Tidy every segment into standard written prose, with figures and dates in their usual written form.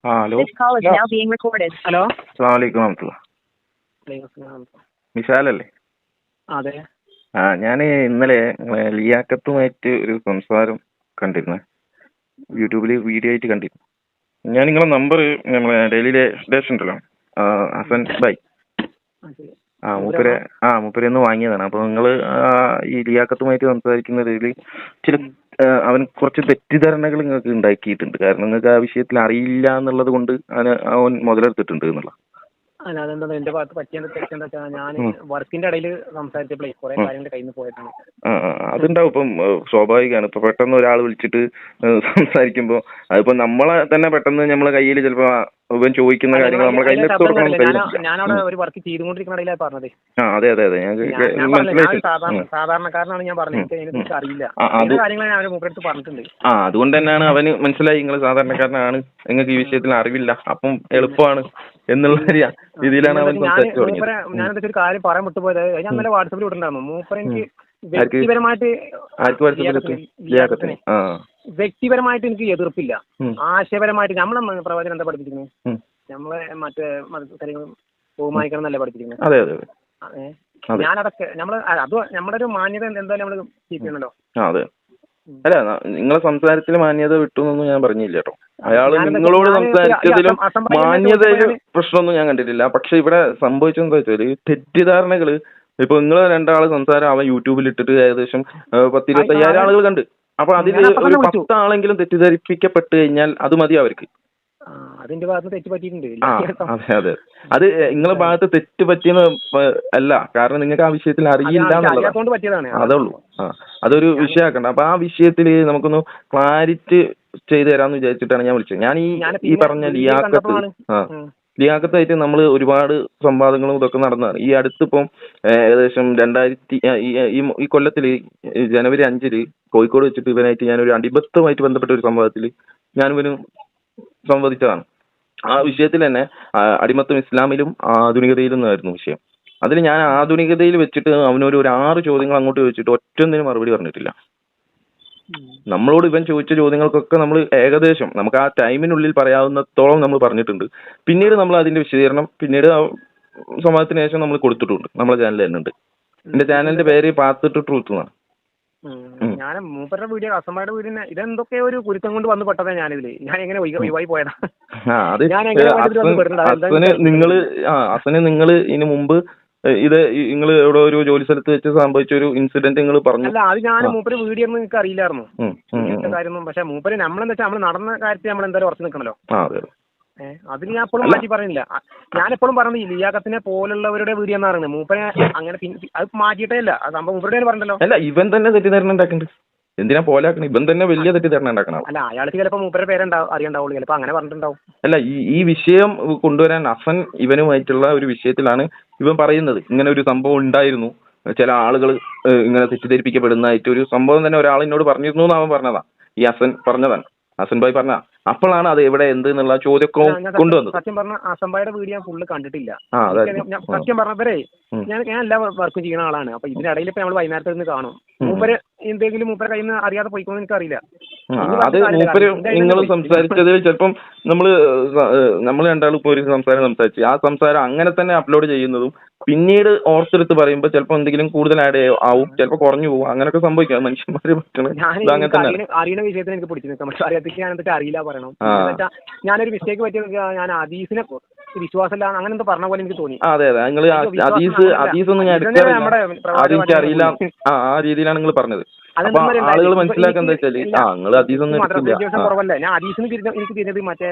Hello. This call is now being recorded. Hello. അസ്സലാമലൈക്കും വറഹ്മത്തുള്ളാഹി. മിഷാലല്ലേ? അതെ. ഞാൻ ഇന്നലെ ലിയാഖത്തുമായിട്ട് ഒരു സംസാരം കണ്ടിരുന്നു. യൂട്യൂബിൽ വീഡിയോ ആയിട്ട് കണ്ടിരുന്നു. ഞാൻ നിങ്ങളെ നമ്പർ നമ്മളെ ഡെയിലി ഡേഷൻ ഉണ്ടല്ലോ, ഹസൻ ബൈ, മൂപ്പരെന്ന് വാങ്ങിയതാണ്. അപ്പോൾ നിങ്ങൾ ഈ ലിയാഖത്തുമായിട്ട് സംസാരിക്കുന്നതിൽ ചില അവൻ കുറച്ച് തെറ്റിദ്ധാരണകൾ നിങ്ങൾക്ക് ഉണ്ടാക്കിയിട്ടുണ്ട്. കാരണം നിങ്ങൾക്ക് ആ വിഷയത്തിൽ അറിയില്ല എന്നുള്ളത് കൊണ്ട് അവൻ മുതലെടുത്തിട്ടുണ്ട് എന്നുള്ള. അല്ല, അതെന്താ എന്റെ ഭാഗത്ത് പറ്റിയത് തെറ്റെന്താ വെച്ചാൽ ഞാൻ വർക്കിന്റെ ഇടയിൽ സംസാരിച്ചപ്പോഴേ കുറെ കാര്യങ്ങൾ കയ്യിൽ നിന്ന് പോയിട്ടാണ്. അതുണ്ടാവും. ഇപ്പം സ്വാഭാവികമാണ്. ഇപ്പൊ പെട്ടെന്ന് ഒരാൾ വിളിച്ചിട്ട് സംസാരിക്കുമ്പോൾ അതിപ്പോ നമ്മളെ തന്നെ പെട്ടെന്ന് നമ്മളെ കയ്യിൽ ചിലപ്പോ ഇവൻ ചോദിക്കുന്ന കാര്യങ്ങൾ നമ്മളെ കയ്യിൽ ഞാനവിടെ ഒരു വർക്ക് ചെയ്തുകൊണ്ടിരിക്കുന്ന ഇടയിലാണ് പറഞ്ഞത്. അതെ അതെ അതെ, സാധാരണക്കാരനാണ് ഞാൻ പറഞ്ഞത്. എനിക്ക് അറിയില്ല കാര്യങ്ങൾ ഞാൻ മൂപ്പരെടുത്ത് പറഞ്ഞിട്ടുണ്ട്. അതുകൊണ്ട് തന്നെയാണ് അവന് മനസ്സിലായി നിങ്ങൾ സാധാരണക്കാരനാണ്, നിങ്ങൾക്ക് ഈ വിഷയത്തിൽ അറിവില്ല, അപ്പം എളുപ്പമാണ് എന്നുള്ള രീതിയിലാണ് അവൻ സംസാരിച്ചു തുടങ്ങിയത്. ഞാനെന്താ ഒരു കാര്യം പറയാൻ വിട്ടുപോയത്, ഞാൻ ഇന്നലെ വാട്സാപ്പിൽ വിട്ടിട്ടുണ്ടായിരുന്നു. മൂപ്പർ എനിക്ക് വ്യക്തിപരമായിട്ട് എനിക്ക് എതിർപ്പില്ല. ആശയപരമായിട്ട് നമ്മളെ പ്രവചനം എന്താ പഠിപ്പിക്കുന്നത്? നമ്മളെ മറ്റേ കാര്യങ്ങളും ബഹുമാനിക്കണം എന്നല്ലേ പഠിപ്പിക്കുന്നത്? ഞാനതൊക്കെ നമ്മുടെ ഒരു മാന്യത എന്തായാലും നമ്മള് കീപ്പ് ചെയ്യണല്ലോ. അതെ. അല്ല, നിങ്ങളെ സംസാരത്തിൽ മാന്യത വിട്ടുന്നൊന്നും ഞാൻ പറഞ്ഞില്ല കേട്ടോ. അയാള് നിങ്ങളോട് സംസാരിച്ചതിലും മാന്യതയിലും പ്രശ്നമൊന്നും ഞാൻ കണ്ടിട്ടില്ല. പക്ഷെ ഇവിടെ സംഭവിച്ചെന്താ വെച്ചാല് തെറ്റിദ്ധാരണകള്, ഇപ്പൊ നിങ്ങൾ രണ്ടാള് സംസാരം അവൻ യൂട്യൂബിൽ ഇട്ടിട്ട് ഏകദേശം 10-25,000 ആളുകൾ കണ്ട്. അപ്പൊ അതിൽ ഒരു 10 ആളെങ്കിലും തെറ്റിദ്ധരിപ്പിക്കപ്പെട്ട് കഴിഞ്ഞാൽ അത് മതി അവർക്ക്. അതിന്റെ ഭാഗത്ത് തെറ്റ് പറ്റിയിട്ടുണ്ട്. അതെ അതെ, അത് നിങ്ങളെ ഭാഗത്ത് തെറ്റ് പറ്റിയെന്ന് അല്ല, കാരണം നിങ്ങൾക്ക് ആ വിഷയത്തിൽ അറിയില്ല എന്നുള്ളതാണ്. അതുള്ളൂ. അതൊരു വിഷയമാക്കണ്ട. അപ്പൊ ആ വിഷയത്തിൽ നമുക്കൊന്ന് ക്ലാരിറ്റി ചെയ്തു തരാമെന്ന് വിചാരിച്ചിട്ടാണ് ഞാൻ വിളിച്ചത്. ഞാൻ ഈ പറഞ്ഞ ലിയാഖത്തായിട്ട് നമ്മൾ ഒരുപാട് സംവാദങ്ങളും ഇതൊക്കെ നടന്നതാണ്. ഈ അടുത്തിപ്പം ഏകദേശം 2000 ഈ കൊല്ലത്തിൽ ജനുവരി 5 കോഴിക്കോട് വെച്ചിട്ട് ഇവനായിട്ട് ഞാനൊരു അടിമത്തവുമായിട്ട് ബന്ധപ്പെട്ട ഒരു സംവാദത്തിൽ ഞാൻ ഇവന് സംവദിച്ചതാണ്. ആ വിഷയത്തിൽ തന്നെ അടിമത്തം ഇസ്ലാമിലും ആധുനികതയിലും എന്നായിരുന്നു വിഷയം. അതിൽ ഞാൻ ആധുനികതയിൽ വെച്ചിട്ട് അവനൊരു 6 ചോദ്യങ്ങൾ അങ്ങോട്ട് ചോദിച്ചിട്ട് ഒറ്റൊന്നിനും മറുപടി പറഞ്ഞിട്ടില്ല. നമ്മളോട് ഇവൻ ചോദിച്ച ചോദ്യങ്ങൾക്കൊക്കെ നമ്മൾ ഏകദേശം നമുക്ക് ആ ടൈമിനുള്ളിൽ പറയാവുന്നത്തോളം നമ്മൾ പറഞ്ഞിട്ടുണ്ട്. പിന്നീട് നമ്മൾ അതിന്റെ വിശദീകരണം പിന്നീട് സംവാദത്തിന് ശേഷം നമ്മൾ കൊടുത്തിട്ടുണ്ട്. നമ്മളെ ചാനൽ തന്നെ ഉണ്ട്. എന്റെ ചാനലിന്റെ പേര് പാത്ത് ടു ട്രൂത്ത് എന്നാണ്. ഞാൻ മൂപ്പരുടെ വീഡിയോ, അസംബായുടെ വീഡിയോ, ഇതെന്തൊക്കെ ഒരു കുരുത്തം കൊണ്ട് വന്ന് പെട്ടതാ ഞാനിതില്. ഞാൻ എങ്ങനെ ഒഴിവായി പോയതാ? നിങ്ങൾ ഇതിനു മുമ്പ് ഇത് നിങ്ങൾ എവിടെ ഒരു ജോലി സ്ഥലത്ത് വെച്ച് സംഭവിച്ച ഒരു ഇൻസിഡന്റ് നിങ്ങൾ പറഞ്ഞു. അല്ല, അത് ഞാൻ മൂപ്പര് വീഡിയോ ഒന്നും എനിക്ക് അറിയില്ലായിരുന്നു ഇങ്ങനത്തെ കാര്യമൊന്നും. പക്ഷെ മൂപ്പര് നമ്മളെന്താ വെച്ചാൽ നമ്മൾ നടന്ന കാര്യത്തിൽ നമ്മൾ എന്തായാലും ഉറച്ചു നിൽക്കണല്ലോ. അതിന് ഞാൻ എപ്പോഴും മാറ്റി പറയുന്നില്ല. ഞാൻ എപ്പോഴും പറഞ്ഞത് ലിയാഖത്തിനെ പോലുള്ളവരുടെ വീഡിയോ എന്ന് പറയുന്നത്. മൂപ്പരെ അങ്ങനെ അത് മാറ്റിയിട്ടേ ഇല്ല. അത് സംഭവം മൂപ്പരുടെ പറഞ്ഞല്ലോ. അല്ല, ഇവൻ തന്നെ തെറ്റിദ്ധാരണ ഉണ്ടാക്കുന്നുണ്ട്. എന്തിനാ പോലാക്കണം? ഇവൻ തന്നെ വലിയ തെറ്റിദ്ധാരണ ഉണ്ടാക്കണം. അല്ല, അയാൾക്ക് ചിലപ്പോൾ മൂപ്പരുടെ പേരുണ്ടാവും, അറിയണ്ടാവുള്ളൂ. ചിലപ്പോൾ അങ്ങനെ പറഞ്ഞിട്ടുണ്ടാവും. അല്ല, ഈ വിഷയം കൊണ്ടുവരാൻ ഹസൻ ഇവനുമായിട്ടുള്ള ഒരു വിഷയത്തിലാണ് ഇവൻ പറയുന്നത്. ഇങ്ങനെ ഒരു സംഭവം ഉണ്ടായിരുന്നു, ചില ആളുകൾ ഇങ്ങനെ തെറ്റിദ്ധരിപ്പിക്കപ്പെടുന്നതായിട്ട് ഒരു സംഭവം തന്നെ ഒരാളിനോട് പറഞ്ഞിരുന്നു എന്ന് അവൻ പറഞ്ഞതാ. ഈ ഹസൻ പറഞ്ഞതാണ്, ഹസൻ ഭായി പറഞ്ഞ. അപ്പോഴാണ് അത് എവിടെ എന്ത് എന്നുള്ള ചോദ്യമൊക്കെ കൊണ്ടുവന്നത്. സത്യം പറഞ്ഞ ഹസൻഭായിയുടെ വീഡിയോ ഫുള്ള് കണ്ടിട്ടില്ല. സത്യം പറഞ്ഞവരെ ഞാൻ എല്ലാ വർക്കും ചെയ്യുന്ന ആളാണ്. അപ്പൊ ഇതിനിടയിൽ ഇപ്പൊ നമ്മൾ വൈകുന്നേരത്തിൽ നിന്ന് കാണും. മൂപ്പര് എന്തെങ്കിലും മൂപ്പരെ കയ്യിൽ നിന്ന് അറിയാതെ പോയിക്കോന്ന് എനിക്കറിയില്ല. അത് മൂപ്പര് നിങ്ങൾ സംസാരിച്ചത് ചിലപ്പം നമ്മൾ രണ്ടാളും ഇപ്പോൾ ഒരു സംസാരിച്ചു, ആ സംസാരം അങ്ങനെ തന്നെ അപ്ലോഡ് ചെയ്യുന്നതും പിന്നീട് ഓർത്തെടുത്ത് പറയുമ്പോൾ ചിലപ്പോൾ എന്തെങ്കിലും കൂടുതൽ ആഡ് ആവും, ചിലപ്പോൾ കുറഞ്ഞു പോകും. അങ്ങനെയൊക്കെ സംഭവിക്കാം. മനുഷ്യന്മാരെ അറിയുന്ന വിഷയത്തിൽ എനിക്ക് പിടിച്ചു നിൽക്കാം. പക്ഷെ അറിയാത്തേക്ക് ഞാൻ എന്നിട്ട് അറിയില്ല പറയണം. ഞാനൊരു മിസ്റ്റേക്ക് പറ്റിയത് ഞാൻ ഹദീസിനെ വിശ്വാസമില്ല അങ്ങനെ എന്തോ പറഞ്ഞ പോലെ എനിക്ക് തോന്നി. അതെ അതെ, നിങ്ങൾ ഹദീസൊന്നും ഞാൻ അറിയില്ല ആ രീതിയിലാണ് നിങ്ങൾ പറഞ്ഞത്. ആളുകൾ മനസ്സിലാക്കാൻ എന്താ വെച്ചാല് നിങ്ങൾ ഹദീസൊന്നും കുറവല്ല. ഞാൻ ഹദീസിന് എനിക്ക് തിരിഞ്ഞത് മറ്റേ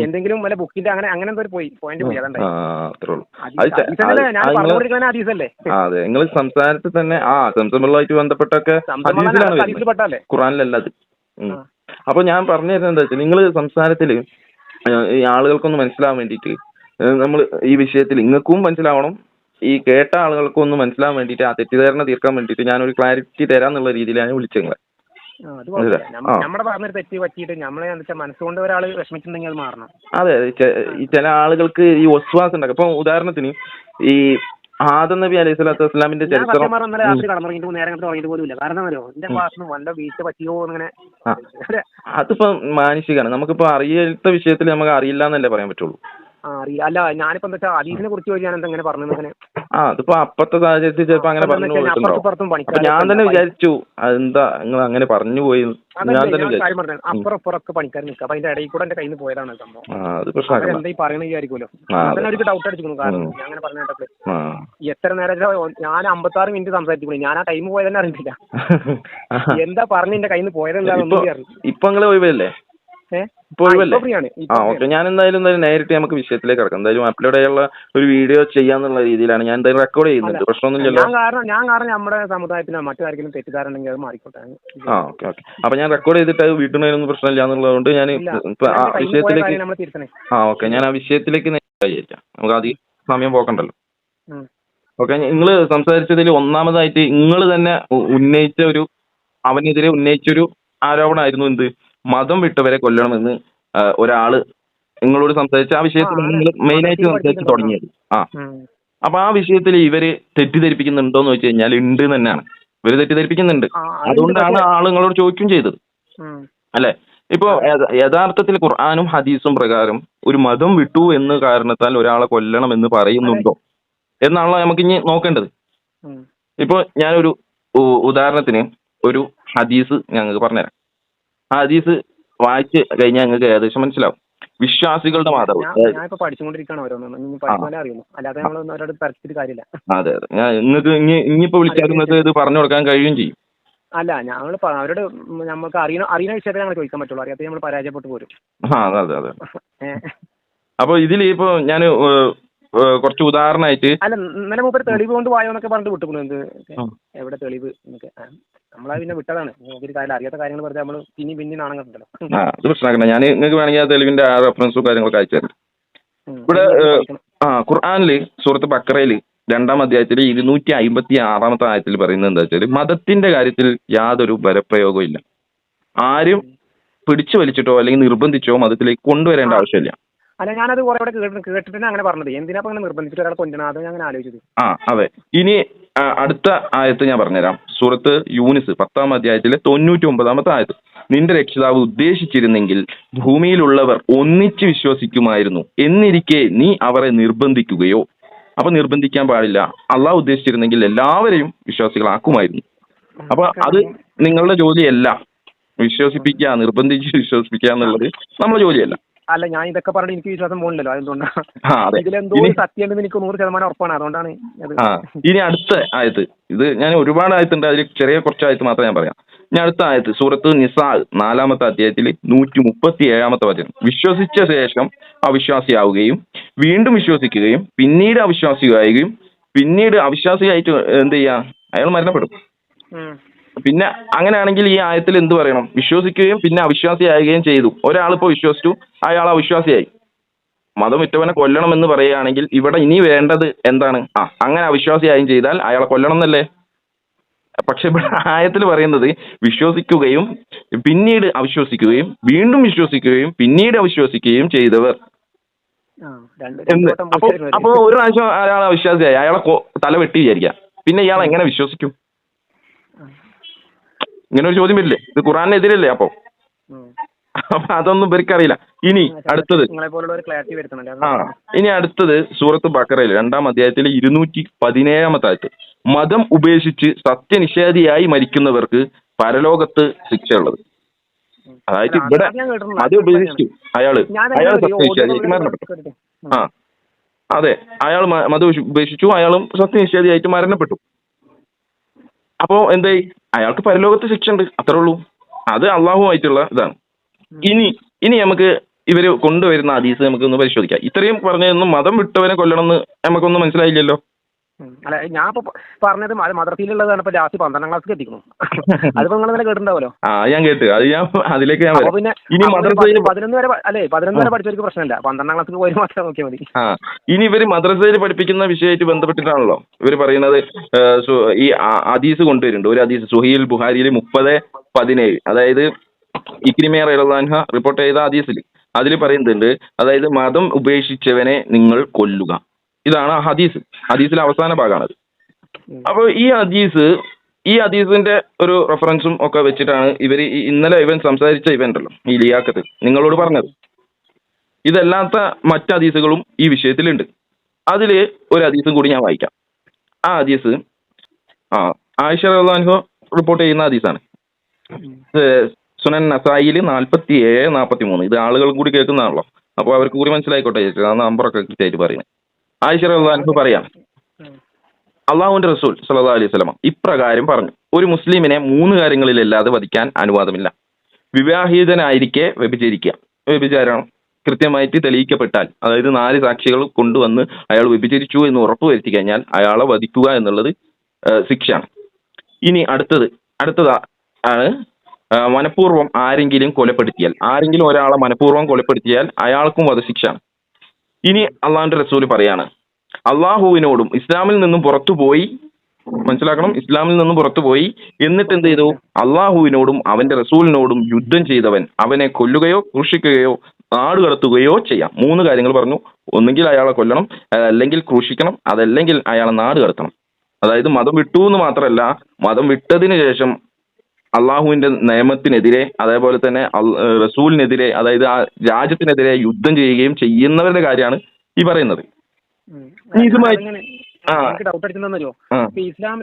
എന്തെങ്കിലും വല്ല ബുക്കിന്റെ അങ്ങനെ എന്തോ പോയിന്റ് പോയി. അതെ, നിങ്ങൾ സംസാരത്തിൽ തന്നെ സംസാരമായിട്ട് ബന്ധപ്പെട്ടൊക്കെ ഹദീസിലാണ്, ഖുറാനിലല്ല അത്. അപ്പൊ ഞാൻ പറഞ്ഞു തരുന്നത് എന്താ വെച്ചാൽ, നിങ്ങൾ സംസാരത്തില് ഈ ആളുകൾക്കൊന്ന് മനസ്സിലാവാൻ വേണ്ടിയിട്ട് നമ്മൾ ഈ വിഷയത്തിൽ നിങ്ങൾക്കും മനസ്സിലാവണം, ഈ കേട്ട ആളുകൾക്കും ഒന്ന് മനസ്സിലാവാൻ വേണ്ടിയിട്ട് ആ തെറ്റിദ്ധാരണ തീർക്കാൻ വേണ്ടിയിട്ട് ഞാനൊരു ക്ലാരിറ്റി തരാന്നുള്ള രീതിയിലാണ് വിളിച്ചത് നിങ്ങളെ. നമ്മുടെ പറഞ്ഞൊരു തെറ്റ് പറ്റിയിട്ട് നമ്മളെ മനസ്സുകൊണ്ട് ഒരാൾ വിഷമിച്ചിട്ടുണ്ടെങ്കിൽ അത് മാറണം. അതെ, ഈ ചില ആളുകൾക്ക് ഈ വസ്വാസം ഉണ്ടാക്കും. ഇപ്പൊ ഉദാഹരണത്തിന് ഈ ആദം നബി അലൈഹി സ്വലാത്തു വസ്സലാമിന്റെ ചരിത്രം രാത്രി കടന്നുറങ്ങിയിട്ട് നേരം കണ്ട് തുടങ്ങിയിട്ട് പോലും ഇല്ല. കാരണം അറിയോ, എന്റെ ക്ലാസ്സിന് വല്ല വീഴ്ച പറ്റിയോ അങ്ങനെ. അതിപ്പോ മാനുഷികമാണ്. നമുക്കിപ്പോ അറിയാത്ത വിഷയത്തിൽ നമുക്ക് അറിയില്ല എന്നല്ലേ പറയാൻ പറ്റുള്ളൂ. അറിയില്ല. അല്ല, ഞാനിപ്പോ എന്താ വെച്ചാൽ ഹദീസിനെ കുറിച്ച് ഞാൻ എന്താ അങ്ങനെ പറഞ്ഞത് അങ്ങനെ. അതിപ്പോ അപ്പത്തെ സാഹചര്യത്തിൽ ചിലപ്പോ അങ്ങനെ പറഞ്ഞു പോയിട്ടുണ്ടാവും. ഞാൻ തന്നെ വിചാരിച്ചു അതെന്താ നിങ്ങൾ അങ്ങനെ പറഞ്ഞു പോയി. ഞാൻ തന്നെ വിചാരിച്ചു അപ്പുറപ്പുറൊക്കെ പണിക്കാർ നിൽക്കുക. അപ്പൊ അതിന്റെ ഇടയിൽ കൂടെ എന്റെ കയ്യിൽ നിന്ന് പോയതാണ് സംഭവം. അത് പ്രശ്നമാക്കണ്ട. എന്താ ഈ പറയുന്നത് വിചാരിക്കുമല്ലോ. അവർക്ക് ഡൗട്ട് അടിച്ചിരിക്കുന്നു. കാരണം ഞാൻ അങ്ങനെ പറഞ്ഞിട്ടൊക്കെ എത്ര നേരം ഞാൻ 56 മിനിറ്റ് സംസാരിച്ചു. ഞാൻ ആ ടൈം പോയത് തന്നെ അറിയില്ല. എന്താ പറഞ്ഞ് എന്റെ കയ്യിൽ നിന്ന് പോയതെന്താ ഇപ്പൊ നിങ്ങൾ ഒഴിവല്ലേ? ഓക്കെ, ഞാൻ എന്തായാലും നേരിട്ട് നമുക്ക് വിഷയത്തിലേക്ക് കിടക്കാം. എന്തായാലും അപ്ലോഡ് ചെയ്യാനുള്ള ഒരു വീഡിയോ ചെയ്യാന്നുള്ള രീതിയിലാണ് ഞാൻ എന്തായാലും റെക്കോർഡ് ചെയ്യുന്നുണ്ട്. പ്രശ്നമൊന്നുമില്ലല്ലോ. ഞാൻ കാരണം നമ്മുടെ സമുദായത്തിന് മറ്റു കാര്യങ്ങളും തെറ്റിദ്ധാരണ മാറിക്കോട്ടെ. ഓക്കെ. അപ്പൊ ഞാൻ റെക്കോർഡ് ചെയ്തിട്ട് അത് വീട്ടുന്നതിനൊന്നും പ്രശ്നമില്ല എന്നുള്ളതുകൊണ്ട് ഞാൻ വിഷയത്തിലേക്ക് ഞാൻ ആ വിഷയത്തിലേക്ക് വിചാരിക്കാം. നമുക്ക് അധികം സമയം പോക്കണ്ടല്ലോ. ഓക്കെ, നിങ്ങൾ സംസാരിച്ചതിൽ ഒന്നാമതായിട്ട് നിങ്ങൾ തന്നെ അവനെതിരെ ഉന്നയിച്ചൊരു ആരോപണമായിരുന്നു എന്ത്, മതം വിട്ടവരെ കൊല്ലണമെന്ന് ഒരാള് നിങ്ങളോട് സംസാരിച്ച ആ വിഷയത്തിൽ നിങ്ങൾ മെയിനായിട്ട് സംസാരിച്ച് തുടങ്ങിയത്. അപ്പൊ ആ വിഷയത്തിൽ ഇവര് തെറ്റിദ്ധരിപ്പിക്കുന്നുണ്ടോന്ന് വെച്ച് കഴിഞ്ഞാൽ ഉണ്ട് തന്നെയാണ്. ഇവര് തെറ്റിദ്ധരിപ്പിക്കുന്നുണ്ട്. അതുകൊണ്ടാണ് ആള് നിങ്ങളോട് ചോദിക്കുകയും ചെയ്തത് അല്ലെ. ഇപ്പൊ യഥാർത്ഥത്തിൽ ഖുർആനും ഹദീസും പ്രകാരം ഒരു മതം വിട്ടു എന്ന് കാരണത്താൽ ഒരാളെ കൊല്ലണം എന്ന് പറയുന്നുണ്ടോ എന്നാണല്ലോ നമുക്ക് ഇനി നോക്കേണ്ടത്. ഇപ്പൊ ഞാനൊരു ഉദാഹരണത്തിന് ഒരു ഹദീസ് ഞങ്ങൾക്ക് പറഞ്ഞുതരാം. ആ ഹദീസ് വായിച്ച് കഴിഞ്ഞാൽ ഞങ്ങൾക്ക് ഏകദേശം മനസ്സിലാവും. വിശ്വാസികളുടെ മാതാവ്. അതെ. ഞാൻ നിങ്ങൾക്ക് ഇനിയിപ്പോ വിളിച്ചാൽ നിങ്ങൾക്ക് ഇത് പറഞ്ഞു കൊടുക്കാൻ കഴിയുകയും ചെയ്യും. അല്ല, ഞങ്ങൾ അവരോട് നമുക്ക് അറിയുന്ന വിഷയത്തെ ഞങ്ങൾ ചോദിക്കാൻ പറ്റുള്ളൂ. അറിയാത്ത നമ്മൾ പരാജയപ്പെട്ടു പോരും. അതെ. അപ്പൊ ഇതിൽ ഇപ്പൊ ഞാൻ കുറച്ച് ഉദാഹരണമായിട്ട് അല്ല, ഇന്നലെ മൂപ്പര് തെളിവ് കൊണ്ട് വായോന്നൊക്കെ പറഞ്ഞിട്ട് വിട്ടുപോകുന്നു. എന്ത് എവിടെ തെളിവ് എന്നൊക്കെ നമ്മളാ പിന്നെ വിട്ടതാണ്. അറിയാത്ത കാര്യങ്ങൾ വെറുതെ നമ്മൾ പിന്നെ നാണം കണ്ടല്ലോ. അത് പ്രശ്നമാക്കണ്ട. ഞാൻ നിങ്ങൾക്ക് വേണമെങ്കിൽ ആ തെളിവിന്റെ ആ റെഫറൻസും കാര്യങ്ങളൊക്കെ അയച്ചു തരാം. ഇവിടെ ഖുർആനില് സൂറത്ത് ബഖറയില് 2-ാം അധ്യായത്തിൽ 256-ാമത്തെ ആയത്തിൽ പറയുന്നത് എന്താ വെച്ചാൽ മതത്തിന്റെ കാര്യത്തിൽ യാതൊരു ബലപ്രയോഗവും ഇല്ല. ആരും പിടിച്ചു വലിച്ചിട്ടോ അല്ലെങ്കിൽ നിർബന്ധിച്ചോ മതത്തിലേക്ക് കൊണ്ടുവരേണ്ട ആവശ്യമില്ല. അല്ല, ഞാനത് കുറെ കേട്ടിട്ട് അങ്ങനെ പറഞ്ഞത്. എന്തിനാ അങ്ങനെ നിർബന്ധിച്ചിട്ട് ഒരാളെ കൊണ്ടുവരണം, അത് ഞാൻ ആലോചിച്ചത്. അതെ. ഇനി അടുത്ത ആയത്ത് ഞാൻ പറഞ്ഞുതരാം. സൂറത്ത് യൂനിസ് 10-ാം അധ്യായത്തിലെ 99-ാമത്തെ ആയത്ത്. നിന്റെ രക്ഷിതാവ് ഉദ്ദേശിച്ചിരുന്നെങ്കിൽ ഭൂമിയിലുള്ളവർ ഒന്നിച്ച് വിശ്വസിക്കുമായിരുന്നു, എന്നിരിക്കെ നീ അവരെ നിർബന്ധിക്കുകയോ. അപ്പൊ നിർബന്ധിക്കാൻ പാടില്ല. അള്ളാഹ് ഉദ്ദേശിച്ചിരുന്നെങ്കിൽ എല്ലാവരെയും വിശ്വാസികളാക്കുമായിരുന്നു. അപ്പൊ അത് നിങ്ങളുടെ ജോലിയല്ല. വിശ്വസിപ്പിക്കുക, നിർബന്ധിച്ച് വിശ്വസിപ്പിക്കുക എന്നുള്ളത് നമ്മുടെ ജോലിയല്ല. അല്ല, ഞാൻ ഇതൊക്കെ പറഞ്ഞിട്ട് എനിക്ക് വിശ്വാസം പോകുന്നില്ലല്ലോ. അതുകൊണ്ടാണ് ഇതിലെന്തോ സത്യം എനിക്ക് 100% ഉറപ്പാണ്. അതുകൊണ്ടാണ്. ഇനി അടുത്ത ആയത്ത്, ഇത് ഞാൻ ഒരുപാട് ആയത്തുണ്ട്, അതിൽ ചെറിയ കുറച്ച് ആയത്ത് മാത്രം ഞാൻ പറയാം. ഇനി അടുത്ത ആയത്ത് സൂറത്ത് നിസാ 4-ാമത്തെ അധ്യായത്തിൽ 137-ാമത്തെ വചനം. വിശ്വസിച്ച ശേഷം അവിശ്വാസിയാവുകയും വീണ്ടും വിശ്വസിക്കുകയും പിന്നീട് അവിശ്വാസിയാവുകയും പിന്നീട് അവിശ്വാസിയായിട്ട് എന്ത് ചെയ്യാ, അയാൾ മരണപ്പെടും. പിന്നെ അങ്ങനെയാണെങ്കിൽ ഈ ആയത്തിൽ എന്ത് പറയണം? വിശ്വസിക്കുകയും പിന്നെ അവിശ്വാസിയാവുകയും ചെയ്തു. ഒരാളിപ്പോ വിശ്വസിച്ചു, അയാൾ അവിശ്വാസിയായി. മതം വിറ്റവനെ കൊല്ലണം എന്ന് പറയുകയാണെങ്കിൽ ഇവിടെ ഇനി വേണ്ടത് എന്താണ്? അങ്ങനെ അവിശ്വാസിയായും ചെയ്താൽ അയാളെ കൊല്ലണം എന്നല്ലേ. പക്ഷെ ഇവിടെ ആയത്തിൽ പറയുന്നത് വിശ്വസിക്കുകയും പിന്നീട് അവിശ്വസിക്കുകയും വീണ്ടും വിശ്വസിക്കുകയും പിന്നീട് അവിശ്വസിക്കുകയും ചെയ്തവർ. അപ്പൊ ഒരു പ്രാവശ്യം അയാൾ അവിശ്വാസിയായി, അയാളെ തല വെട്ടി വിചാരിക്കുക, പിന്നെ ഇയാൾ എങ്ങനെ വിശ്വസിക്കും? ഇങ്ങനെ ഒരു ചോദ്യം വരില്ലേ? ഇത് ഖുർആനെതിരല്ലേ? അപ്പൊ അതൊന്നും ഇവർക്കറിയില്ല. ഇനി അടുത്തത് സൂറത്ത് ബഖറയിൽ 2-ാം അധ്യായത്തിൽ 217-ാമത്തെ ആയത്ത്. മതം ഉപേക്ഷിച്ച് സത്യനിഷേധിയായി മരിക്കുന്നവർക്ക് പരലോകത്ത് ശിക്ഷയുള്ളത്. അതായത് ഇവിടെ മതം ഉപേക്ഷിച്ചു അയാൾ സത്യനിഷേധിയായിട്ട് മരണപ്പെട്ടു. അതെ, അയാൾ മതം ഉപേക്ഷിച്ചു, അയാളും സത്യനിഷേധിയായിട്ട് മരണപ്പെട്ടു. അപ്പോ എന്തായി? അയാൾക്ക് പരലോകത്ത് ശിക്ഷ ഉണ്ട്, അത്രേ ഉള്ളൂ. അത് അള്ളാഹുമായിട്ടുള്ള ഇതാണ്. ഇനി നമുക്ക് ഇവര് കൊണ്ടുവരുന്ന ഹദീസ് നമുക്കൊന്ന് പരിശോധിക്കാം. ഇത്രയും പറഞ്ഞതൊന്നും മതം വിട്ടവനെ കൊല്ലണമെന്ന് നമുക്കൊന്നും മനസ്സിലായില്ലല്ലോ. അല്ല, ഞാൻ പറഞ്ഞത് മദ്രസയിലുള്ളതാണ്. ഇപ്പൊ ലാസ്റ്റ് 12-ാം ക്ലാസ്സിൽ എത്തിക്കണം. അതിപ്പോ നിങ്ങൾ കേട്ടിട്ടുണ്ടാവല്ലോ. ഞാൻ കേട്ടു. അത് അതിലേക്ക് പിന്നെ ഇനി 11 വരെ പഠിച്ചവർക്ക് പ്രശ്നമില്ല. 12-ാം ക്ലാസ്സിൽ പോയി മാത്രം നോക്കിയാൽ മതി. ഇനി ഇവര് മദ്രസയിൽ പഠിപ്പിക്കുന്ന വിഷയമായിട്ട് ബന്ധപ്പെട്ടിട്ടാണല്ലോ ഇവർ പറയുന്നത്. ഈ ഹദീസ് കൊണ്ടുവരുന്നുണ്ട്. ഒരു ഹദീസ് സുഹീൽ ബുഖാരിയിൽ 30:17, അതായത് ഇക്രിമ റളിയല്ലാഹു അൻഹു റിപ്പോർട്ട് ചെയ്ത ഹദീസിൽ അതിൽ പറയുന്നുണ്ട്, അതായത് മതം ഉപേക്ഷിച്ചവനെ നിങ്ങൾ കൊല്ലുക. ഇതാണ് ആ ഹദീസ്. ഹദീസിലെ അവസാന ഭാഗമാണത്. അപ്പോൾ ഈ ഹദീസിന്റെ ഒരു റെഫറൻസും ഒക്കെ വെച്ചിട്ടാണ് ഇന്നലെ ഇവൻ സംസാരിച്ച ഇവൻ്റല്ലോ ഈ ലിയാഖത്ത് നിങ്ങളോട് പറഞ്ഞത്. ഇതല്ലാത്ത മറ്റ് ഹദീസുകളും ഈ വിഷയത്തിലുണ്ട്. അതിൽ ഒരു ഹദീസും കൂടി ഞാൻ വായിക്കാം. ആ ഹദീസ് ആയിഷ റളിയല്ലാഹു അൻഹ റിപ്പോർട്ട് ചെയ്യുന്ന ഹദീസാണ്. സുനൻ നസായിൽ 47-43. ഇത് ആളുകൾ കൂടി കേൾക്കുന്നതാണല്ലോ, അപ്പോൾ അവർക്ക് കൂടി മനസ്സിലായിക്കോട്ടെ, ആ നമ്പറൊക്കെ കൃത്യമായിട്ട് പറയുന്നത്. ആയിഷ റളിയല്ലാഹു അൻഹ പറയാം, അള്ളാഹുവിന്റെ റസൂൽ സല്ലല്ലാഹു അലൈഹി വസല്ലം ഇപ്രകാരം പറഞ്ഞു: ഒരു മുസ്ലിമിനെ 3 കാര്യങ്ങളിലല്ലാതെ വധിക്കാൻ അനുവാദമില്ല. വിവാഹിതനായിരിക്കെ വ്യഭിചരിക്കുക, വ്യഭിചാരം കൃത്യമായിട്ട് തെളിയിക്കപ്പെട്ടാൽ, അതായത് 4 സാക്ഷികൾ കൊണ്ടുവന്ന് അയാൾ വ്യഭിചരിച്ചു എന്ന് ഉറപ്പുവരുത്തി കഴിഞ്ഞാൽ അയാളെ വധിക്കുക എന്നുള്ളത് ശിക്ഷയാണ്. ഇനി അടുത്തത് ആണ് മനഃപൂർവ്വം ആരെങ്കിലും കൊലപ്പെടുത്തിയാൽ, ആരെങ്കിലും ഒരാളെ മനഃപൂർവ്വം കൊലപ്പെടുത്തിയാൽ അയാൾക്കും വധശിക്ഷയാണ്. ഇനി അള്ളാഹുവിന്റെ റസൂൽ പറയാണ്, അള്ളാഹുവിനോടും ഇസ്ലാമിൽ നിന്നും പുറത്തുപോയി, മനസ്സിലാക്കണം, ഇസ്ലാമിൽ നിന്നും പുറത്തുപോയി എന്നിട്ട് എന്ത് ചെയ്തു, അള്ളാഹുവിനോടും അവന്റെ റസൂലിനോടും യുദ്ധം ചെയ്തവൻ അവനെ കൊല്ലുകയോ ക്രൂശിക്കുകയോ നാടുകടത്തുകയോ ചെയ്യാം. 3 കാര്യങ്ങൾ പറഞ്ഞു. ഒന്നുകിൽ അയാളെ കൊല്ലണം, അല്ലെങ്കിൽ ക്രൂശിക്കണം, അതല്ലെങ്കിൽ അയാളെ നാട് കടത്തണം. അതായത് മതം വിട്ടു എന്ന് മാത്രമല്ല, മതം വിട്ടതിന് ശേഷം അള്ളാഹുവിന്റെ നിയമത്തിനെതിരെ, അതേപോലെ തന്നെ റസൂലിനെതിരെ, അതായത് ആ രാജ്യത്തിനെതിരെ യുദ്ധം ചെയ്യുകയും ചെയ്യുന്നവരുടെ കാര്യമാണ് ഈ പറയുന്നത്. ഡൗട്ട് അടിച്ചെന്നോ, ഇസ്ലാം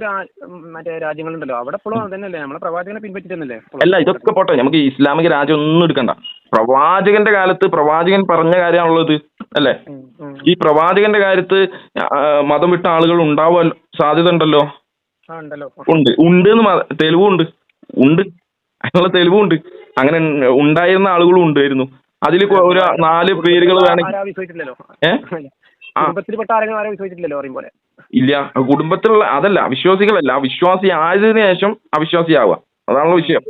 മറ്റേ രാജ്യങ്ങളുണ്ടല്ലോ അവിടെ ഇപ്പോഴും തന്നെയല്ലേ നമ്മളെ പ്രവാചകനെ പിൻപറ്റിട്ടല്ലേ? അല്ല, ഇതൊക്കെ പോട്ടെ, നമുക്ക് ഇസ്ലാമിക രാജ്യം ഒന്നും എടുക്കണ്ട. പ്രവാചകന്റെ കാലത്ത് പ്രവാചകൻ പറഞ്ഞ കാര്യമാണുള്ളത് അല്ലേ? ഈ പ്രവാചകന്റെ കാര്യത്ത് മതം വിട്ട ആളുകൾ ഉണ്ടാവാൻ സാധ്യത ഉണ്ടല്ലോ. ഉണ്ട് എന്ന് തെളിവുണ്ട്, അതിനുള്ള തെളിവുണ്ട്. അങ്ങനെ ഉണ്ടായിരുന്ന ആളുകളും ഉണ്ടായിരുന്നു. അതിൽ ഒരു 4 പേരുകൾ വേണമെങ്കിൽ ഇല്ല, കുടുംബത്തിലുള്ള അതല്ല, വിശ്വാസികളല്ല, വിശ്വാസി ആയതിനു ശേഷം അവിശ്വാസിയാവുക, അതാണല്ലോ വിഷയം.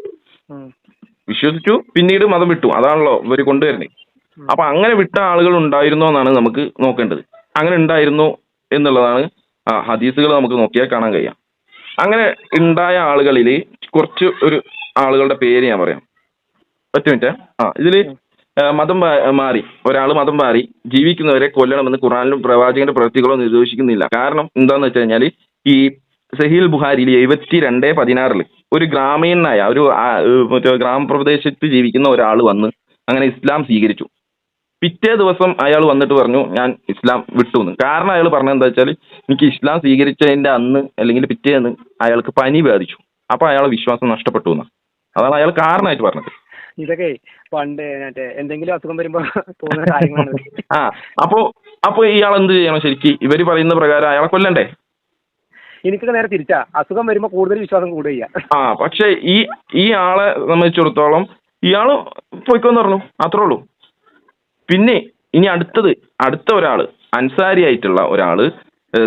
വിശ്വസിച്ചു പിന്നീട് മതം വിട്ടു, അതാണല്ലോ ഇവർ കൊണ്ടുവരുന്നത്. അപ്പൊ അങ്ങനെ വിട്ട ആളുകൾ ഉണ്ടായിരുന്നോ എന്നാണ് നമുക്ക് നോക്കേണ്ടത്. അങ്ങനെ ഉണ്ടായിരുന്നു എന്നുള്ളതാണ് ഹദീസുകൾ നമുക്ക് നോക്കിയാൽ കാണാൻ കഴിയാം. അങ്ങനെ ഉണ്ടായ ആളുകളിൽ കുറച്ച് ഒരു ആളുകളുടെ പേര് ഞാൻ പറയാം. ഒറ്റ മിനിറ്റ്. ഇതില് ഒരാൾ മതം മാറി ജീവിക്കുന്നവരെ കൊല്ലണമെന്ന് ഖുർആനിലും പ്രവാചകന്റെ പ്രവൃത്തികളോ നിർദ്ദേശിക്കുന്നില്ല. കാരണം എന്താന്ന് വെച്ച് കഴിഞ്ഞാൽ, ഈ സഹീൽ ബുഖാരിയിൽ 72:16 ഒരു ഗ്രാമീണനായ ഒരു ഗ്രാമപ്രദേശത്ത് ജീവിക്കുന്ന ഒരാൾ വന്ന് അങ്ങനെ ഇസ്ലാം സ്വീകരിച്ചു. പിറ്റേ ദിവസം അയാൾ വന്നിട്ട് പറഞ്ഞു ഞാൻ ഇസ്ലാം വിട്ടു എന്ന്. കാരണം അയാൾ പറഞ്ഞത് എന്താ വെച്ചാൽ, എനിക്ക് ഇസ്ലാം സ്വീകരിച്ചതിന്റെ അന്ന് അല്ലെങ്കിൽ പിറ്റേന്ന് അയാൾക്ക് പനി ബാധിച്ചു, അപ്പൊ അയാളെ വിശ്വാസം നഷ്ടപ്പെട്ടു എന്ന്. അതാണ് അയാൾ കാരണമായിട്ട് പറഞ്ഞത്. ഇതൊക്കെ പണ്ട് എന്തെങ്കിലും അസുഖം വരുമ്പോ തോന്നുന്ന കാര്യങ്ങളാണ്. അപ്പൊ ഇയാൾ എന്ത് ചെയ്യണം? ശരിക്കും ഇവര് പറയുന്ന പ്രകാരം അയാളെ കൊല്ലണ്ടേ? എനിക്കൊക്കെ നേരെ തിരിച്ചാ, അസുഖം വരുമ്പോ കൂടുതൽ വിശ്വാസം കൂടുക. പക്ഷെ ഈ ആളെ സംബന്ധിച്ചിടത്തോളം ഇയാള് പോയിക്കോന്ന് പറഞ്ഞു, അത്രേ ഉള്ളൂ. പിന്നെ ഇനി അടുത്ത ഒരാള് അൻസാരി ആയിട്ടുള്ള ഒരാള്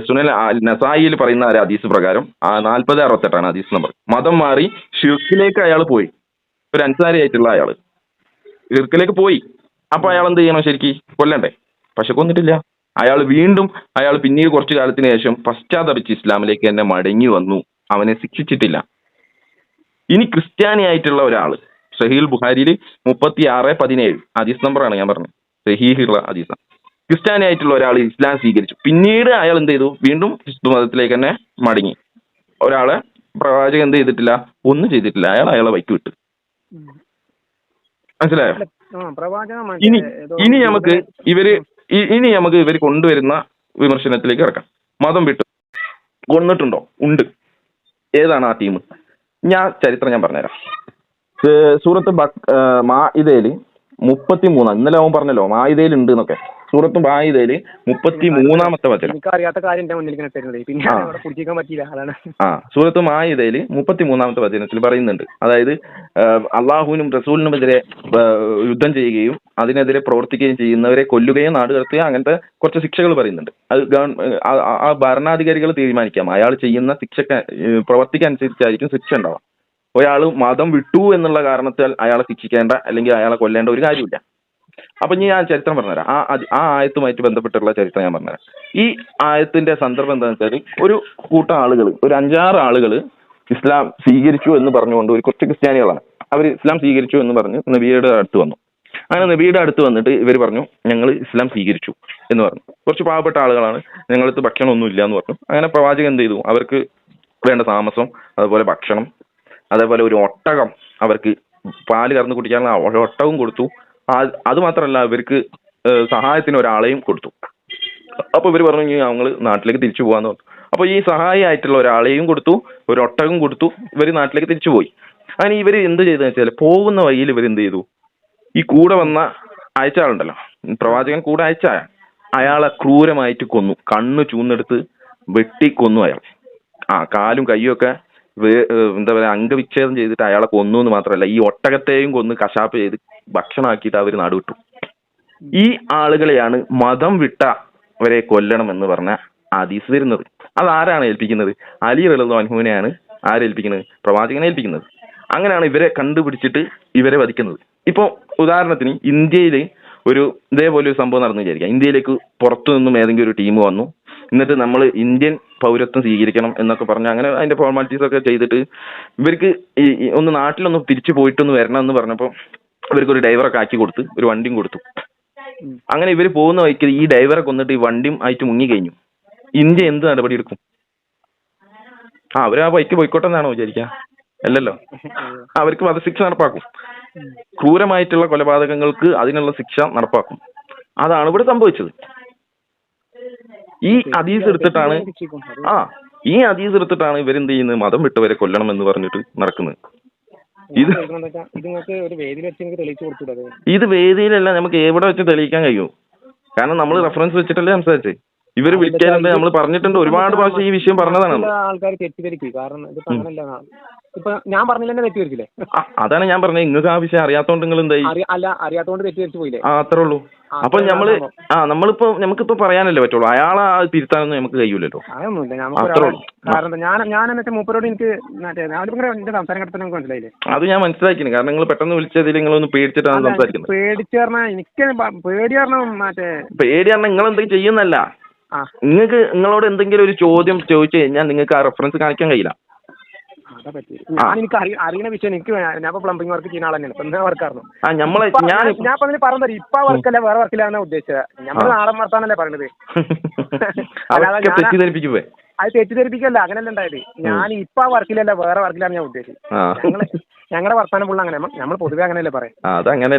സുനൽ നസായിയിൽ പറയുന്ന ഒരു ഹദീസ് പ്രകാരം 4068 ഹദീസ് നമ്പർ. മതം മാറി ഷിർക്കിലേക്ക് അയാൾ പോയി. ഒരു അൻസാരി ആയിട്ടുള്ള അയാള് ഷിർക്കിലേക്ക് പോയി. അപ്പൊ അയാൾ എന്ത് ചെയ്യണം? ശരിക്കും കൊല്ലണ്ടേ? പക്ഷെ കൊന്നിട്ടില്ല. അയാൾ പിന്നീട് കുറച്ചു കാലത്തിന് ശേഷം പശ്ചാത്തപിച്ച് ഇസ്ലാമിലേക്ക് തന്നെ മടങ്ങി വന്നു. അവനെ ശിക്ഷിച്ചിട്ടില്ല. ഇനി ക്രിസ്ത്യാനി ആയിട്ടുള്ള ഒരാള് സഹീൽ ബുഖാരിയിൽ 36:17 ഹദീസ് നമ്പറാണ് ഞാൻ പറഞ്ഞത്, സഹീഹുള്ള ഹദീസാണ്. ക്രിസ്ത്യാനി ആയിട്ടുള്ള ഒരാൾ ഇസ്ലാം സ്വീകരിച്ചു, പിന്നീട് അയാൾ എന്ത് ചെയ്തു? വീണ്ടും ക്രിസ്തു മതത്തിലേക്ക് തന്നെ മടങ്ങി. ഒരാളെ പ്രവാചകൻ എന്ത് ചെയ്തിട്ടില്ല? ഒന്നും ചെയ്തിട്ടില്ല. അയാളെ വൈക്ക് വിട്ടു. മനസ്സിലായോ? ഇനി നമുക്ക് ഇവര് കൊണ്ടുവരുന്ന വിമർശനത്തിലേക്ക് കിടക്കാം. മതം വിട്ടു കൊന്നിട്ടുണ്ടോ? ഉണ്ട്. ഏതാണ് ആ ടീം? ചരിത്രം ഞാൻ പറഞ്ഞുതരാം. സൂറത്ത് മാഇദയിൽ 33, ഇന്നലെ അവൻ പറഞ്ഞല്ലോ മാഇദയിൽ ഉണ്ട് എന്നൊക്കെ. സൂറത്ത് മാഇദയിൽ 33-ാമത്തെ വചനം. സൂറത്ത് മാഇദയിൽ 33-ാമത്തെ വചനത്തിൽ പറയുന്നുണ്ട്. അതായത് അള്ളാഹുവിനും റസൂലിനുമെതിരെ യുദ്ധം ചെയ്യുകയും അതിനെതിരെ പ്രവർത്തിക്കുകയും ചെയ്യുന്നവരെ കൊല്ലുകയും നാട് കടത്തുക, അങ്ങനത്തെ കുറച്ച് ശിക്ഷകൾ പറയുന്നുണ്ട്. അത് ആ ഭരണാധികാരികൾ തീരുമാനിക്കാം. അയാൾ ചെയ്യുന്ന പ്രവർത്തിക്കനുസരിച്ചായിരിക്കും ശിക്ഷ ഉണ്ടാവാം. ഒരാൾ മതം വിട്ടു എന്നുള്ള കാരണത്താൽ അയാളെ ശിക്ഷിക്കേണ്ട അല്ലെങ്കിൽ അയാളെ കൊല്ലേണ്ട ഒരു കാര്യമില്ല. അപ്പൊ ഞാൻ ചരിത്രം പറഞ്ഞുതരാം. ആ ആയത്തുമായിട്ട് ബന്ധപ്പെട്ടുള്ള ചരിത്രം ഞാൻ പറഞ്ഞുതരാം. ഈ ആയത്തിന്റെ സന്ദർഭം എന്താണെന്ന് വെച്ചാൽ, ഒരു കൂട്ടം ആളുകൾ, ഒരു 5-6 ആളുകൾ ഇസ്ലാം സ്വീകരിച്ചു എന്ന് പറഞ്ഞുകൊണ്ട്, ഒരു കുറച്ച് ക്രിസ്ത്യാനികളാണ് അവർ ഇസ്ലാം സ്വീകരിച്ചു എന്ന് പറഞ്ഞ് നബിയുടെ അടുത്ത് വന്നു. അങ്ങനെ നബിയുടെ അടുത്ത് വന്നിട്ട് ഇവർ പറഞ്ഞു ഞങ്ങൾ ഇസ്ലാം സ്വീകരിച്ചു എന്ന് പറഞ്ഞു. കുറച്ച് പാവപ്പെട്ട ആളുകളാണ്, ഞങ്ങളടുത്ത് ഭക്ഷണമൊന്നും ഇല്ല എന്ന് പറഞ്ഞു. അങ്ങനെ പ്രവാചകൻ എന്ത് ചെയ്തു, അവർക്ക് വേണ്ട താമസം, അതുപോലെ ഭക്ഷണം, അതേപോലെ ഒരു ഒട്ടകം, അവർക്ക് പാല് കറന്ന് കുടിക്കാനുള്ള ഒരു ഒട്ടകവും കൊടുത്തു. അത് മാത്രമല്ല ഇവർക്ക് സഹായത്തിന് ഒരാളെയും കൊടുത്തു. അപ്പൊ ഇവർ പറഞ്ഞു ഞങ്ങൾ നാട്ടിലേക്ക് തിരിച്ചു പോകാന്ന് പറഞ്ഞു. അപ്പൊ ഈ സഹായി ആയിട്ടുള്ള ഒരാളെയും കൊടുത്തു, ഒരു ഒട്ടകം കൊടുത്തു. ഇവർ നാട്ടിലേക്ക് തിരിച്ചു പോയി. അങ്ങനെ ഇവർ എന്ത് ചെയ്തെന്ന് വെച്ചാൽ പോകുന്ന വഴിയിൽ ഇവർ എന്ത് ചെയ്തു, ഈ കൂടെ വന്ന അയച്ച ആളുണ്ടല്ലോ, പ്രവാചകൻ കൂടെ അയച്ച അയാളെ ക്രൂരമായിട്ട് കൊന്നു. കണ്ണ് ചൂന്നെടുത്ത് വെട്ടിക്കൊന്നു അയാൾ. കാലും കയ്യും ഒക്കെ എന്താ പറയാ അംഗവിച്ഛേദം ചെയ്തിട്ട് അയാളെ കൊന്നു എന്ന് മാത്രമല്ല, ഈ ഒട്ടകത്തെയും കൊന്ന് കശാപ്പ് ചെയ്ത് ഭക്ഷണമാക്കിയിട്ട് അവർ നാടുവിട്ടു. ഈ ആളുകളെയാണ് മതം വിട്ടവരെ കൊല്ലണം എന്ന് പറഞ്ഞ ഹദീസ് വരുന്നത്. അതാരാണ് ഏൽപ്പിക്കുന്നത്? അലി റളിയല്ലാഹു അൻഹുവിനെയാണ് ആരേൽപ്പിക്കുന്നത്? പ്രവാചകനെ ഏൽപ്പിക്കുന്നത്. അങ്ങനെയാണ് ഇവരെ കണ്ടുപിടിച്ചിട്ട് ഇവരെ വധിക്കുന്നത്. ഇപ്പോൾ ഉദാഹരണത്തിന് ഇന്ത്യയിൽ ഒരു ഇതേപോലെ ഒരു സംഭവം നടന്നു വിചാരിക്കാം. ഇന്ത്യയിലേക്ക് പുറത്തു നിന്നും ഏതെങ്കിലും ഒരു ടീം വന്നു, എന്നിട്ട് നമ്മൾ ഇന്ത്യൻ പൗരത്വം സ്വീകരിക്കണം എന്നൊക്കെ പറഞ്ഞ് അങ്ങനെ അതിന്റെ ഫോർമാലിറ്റീസ് ഒക്കെ ചെയ്തിട്ട് ഇവർക്ക് ഒന്ന് നാട്ടിലൊന്ന് തിരിച്ചു പോയിട്ടൊന്ന് വരണം എന്ന് പറഞ്ഞപ്പോൾ ഇവർക്ക് ഒരു ഡ്രൈവറൊക്കെ ആക്കി കൊടുത്ത് ഒരു വണ്ടിയും കൊടുത്തു. അങ്ങനെ ഇവർ പോകുന്ന വഴിക്ക് ഈ ഡ്രൈവറെ കൊന്നിട്ട് ഈ വണ്ടിയും ആയിട്ട് മുങ്ങി കഴിഞ്ഞു. ഇന്ത്യ എന്ത് നടപടി എടുക്കും? അവർ ആ ബൈക്ക് പോയിക്കോട്ടെ എന്നാണോ വിചാരിക്കുക? അല്ലല്ലോ, അവർക്ക് വധശിക്ഷ നടപ്പാക്കും. ക്രൂരമായിട്ടുള്ള കൊലപാതകങ്ങൾക്ക് അതിനുള്ള ശിക്ഷ നടപ്പാക്കും. അതാണ് ഇവിടെ സംഭവിച്ചത്. ഈ ഹദീസ് എടുത്തിട്ടാണ് ഈ ഹദീസ് എടുത്തിട്ടാണ് ഇവരെന്ത് ചെയ്യുന്നത്, മതം വിട്ടവരെ കൊല്ലണം എന്ന് പറഞ്ഞിട്ട് നടക്കുന്നത്. ഇത് വേദിയിലല്ല, നമുക്ക് എവിടെ വെച്ച് തെളിയിക്കാൻ കഴിയും. കാരണം നമ്മൾ റെഫറൻസ് വെച്ചിട്ടല്ലേ സംസാരിച്ചേ. ഇവര് വിളിക്കാനുണ്ട്, നമ്മൾ പറഞ്ഞിട്ടുണ്ട്, ഒരുപാട് പ്രാവശ്യം ഈ വിഷയം പറഞ്ഞതാണ്. ആൾക്കാർ തെറ്റിദ്ധരിക്കും. കാരണം ഇതിപ്പോ അങ്ങനല്ല, ഇപ്പൊ ഞാൻ പറഞ്ഞില്ലേ തെറ്റിദ്ധരിക്കില്ലേ? അതാണ് ഞാൻ പറഞ്ഞത്, നിങ്ങൾക്ക് ആ വിഷയം അറിയാത്തോണ്ട് നിങ്ങൾ എന്തായി? അല്ല, അറിയാത്തോണ്ട് തെറ്റിദ്ധരിച്ചു പോയില്ലേ? അത്രേ ഉള്ളൂ. അപ്പൊ നമുക്കിപ്പോ പറയാനല്ലേ പറ്റുള്ളൂ, അയാളെ തിരുത്താനൊന്നും നമുക്ക് കഴിയൂലല്ലോ. അതൊന്നുമില്ല. കാരണം ഞാൻ എന്നിട്ട് മൂപ്പരോട് എനിക്ക് എന്റെ സംസാരം കേട്ടപ്പോൾ നിങ്ങൾക്ക് മനസ്സിലായില്ലേ? അത് ഞാൻ മനസ്സിലാക്കിന്. കാരണം നിങ്ങൾ പെട്ടെന്ന് വിളിച്ചതിൽ നിങ്ങളൊന്ന് പേടിച്ചിട്ടാണ് സംസാരിക്കുന്നത്. പേടിച്ച് പറഞ്ഞാൽ എനിക്ക് പേടി പറഞ്ഞാൽ പേടി പറഞ്ഞാൽ നിങ്ങൾ എന്തെങ്കിലും ചെയ്യുന്നല്ല. നിങ്ങളോട് എന്തെങ്കിലും ഒരു ചോദ്യം ചോദിച്ചു കഴിഞ്ഞാൽ നിങ്ങൾക്ക് ആ റെഫറൻസ് കാണിക്കാൻ കഴിയില്ല. എനിക്ക് അറിയുന്ന വിഷയം എനിക്ക് ഞാൻ പ്ലംബിംഗ് വർക്ക് ചെയ്യുന്ന ആൾ തന്നെയാണ്. വർക്കായിരുന്നു ഞാൻ പറഞ്ഞത് ഇപ്പൊ വർക്കല്ല, വേറെ വർക്കിലാണ് ഉദ്ദേശിച്ചത്. നമ്മൾ നാടൻ വർത്താനല്ലേ പറഞ്ഞത്. അത് തെറ്റിദ്ധരിപ്പിക്കല്ല, അങ്ങനെയല്ല ഉണ്ടായത്. ഞാൻ ഇപ്പൊ ആ വർക്കിലല്ല, വേറെ വർക്കിലാണ് ഞാൻ ഉദ്ദേശിച്ചത്. ഞങ്ങളുടെ വർത്താനം ഫുള്ള് അങ്ങനെ, നമ്മൾ പൊതുവെ അങ്ങനെയല്ലേ പറയാം. ഞാൻ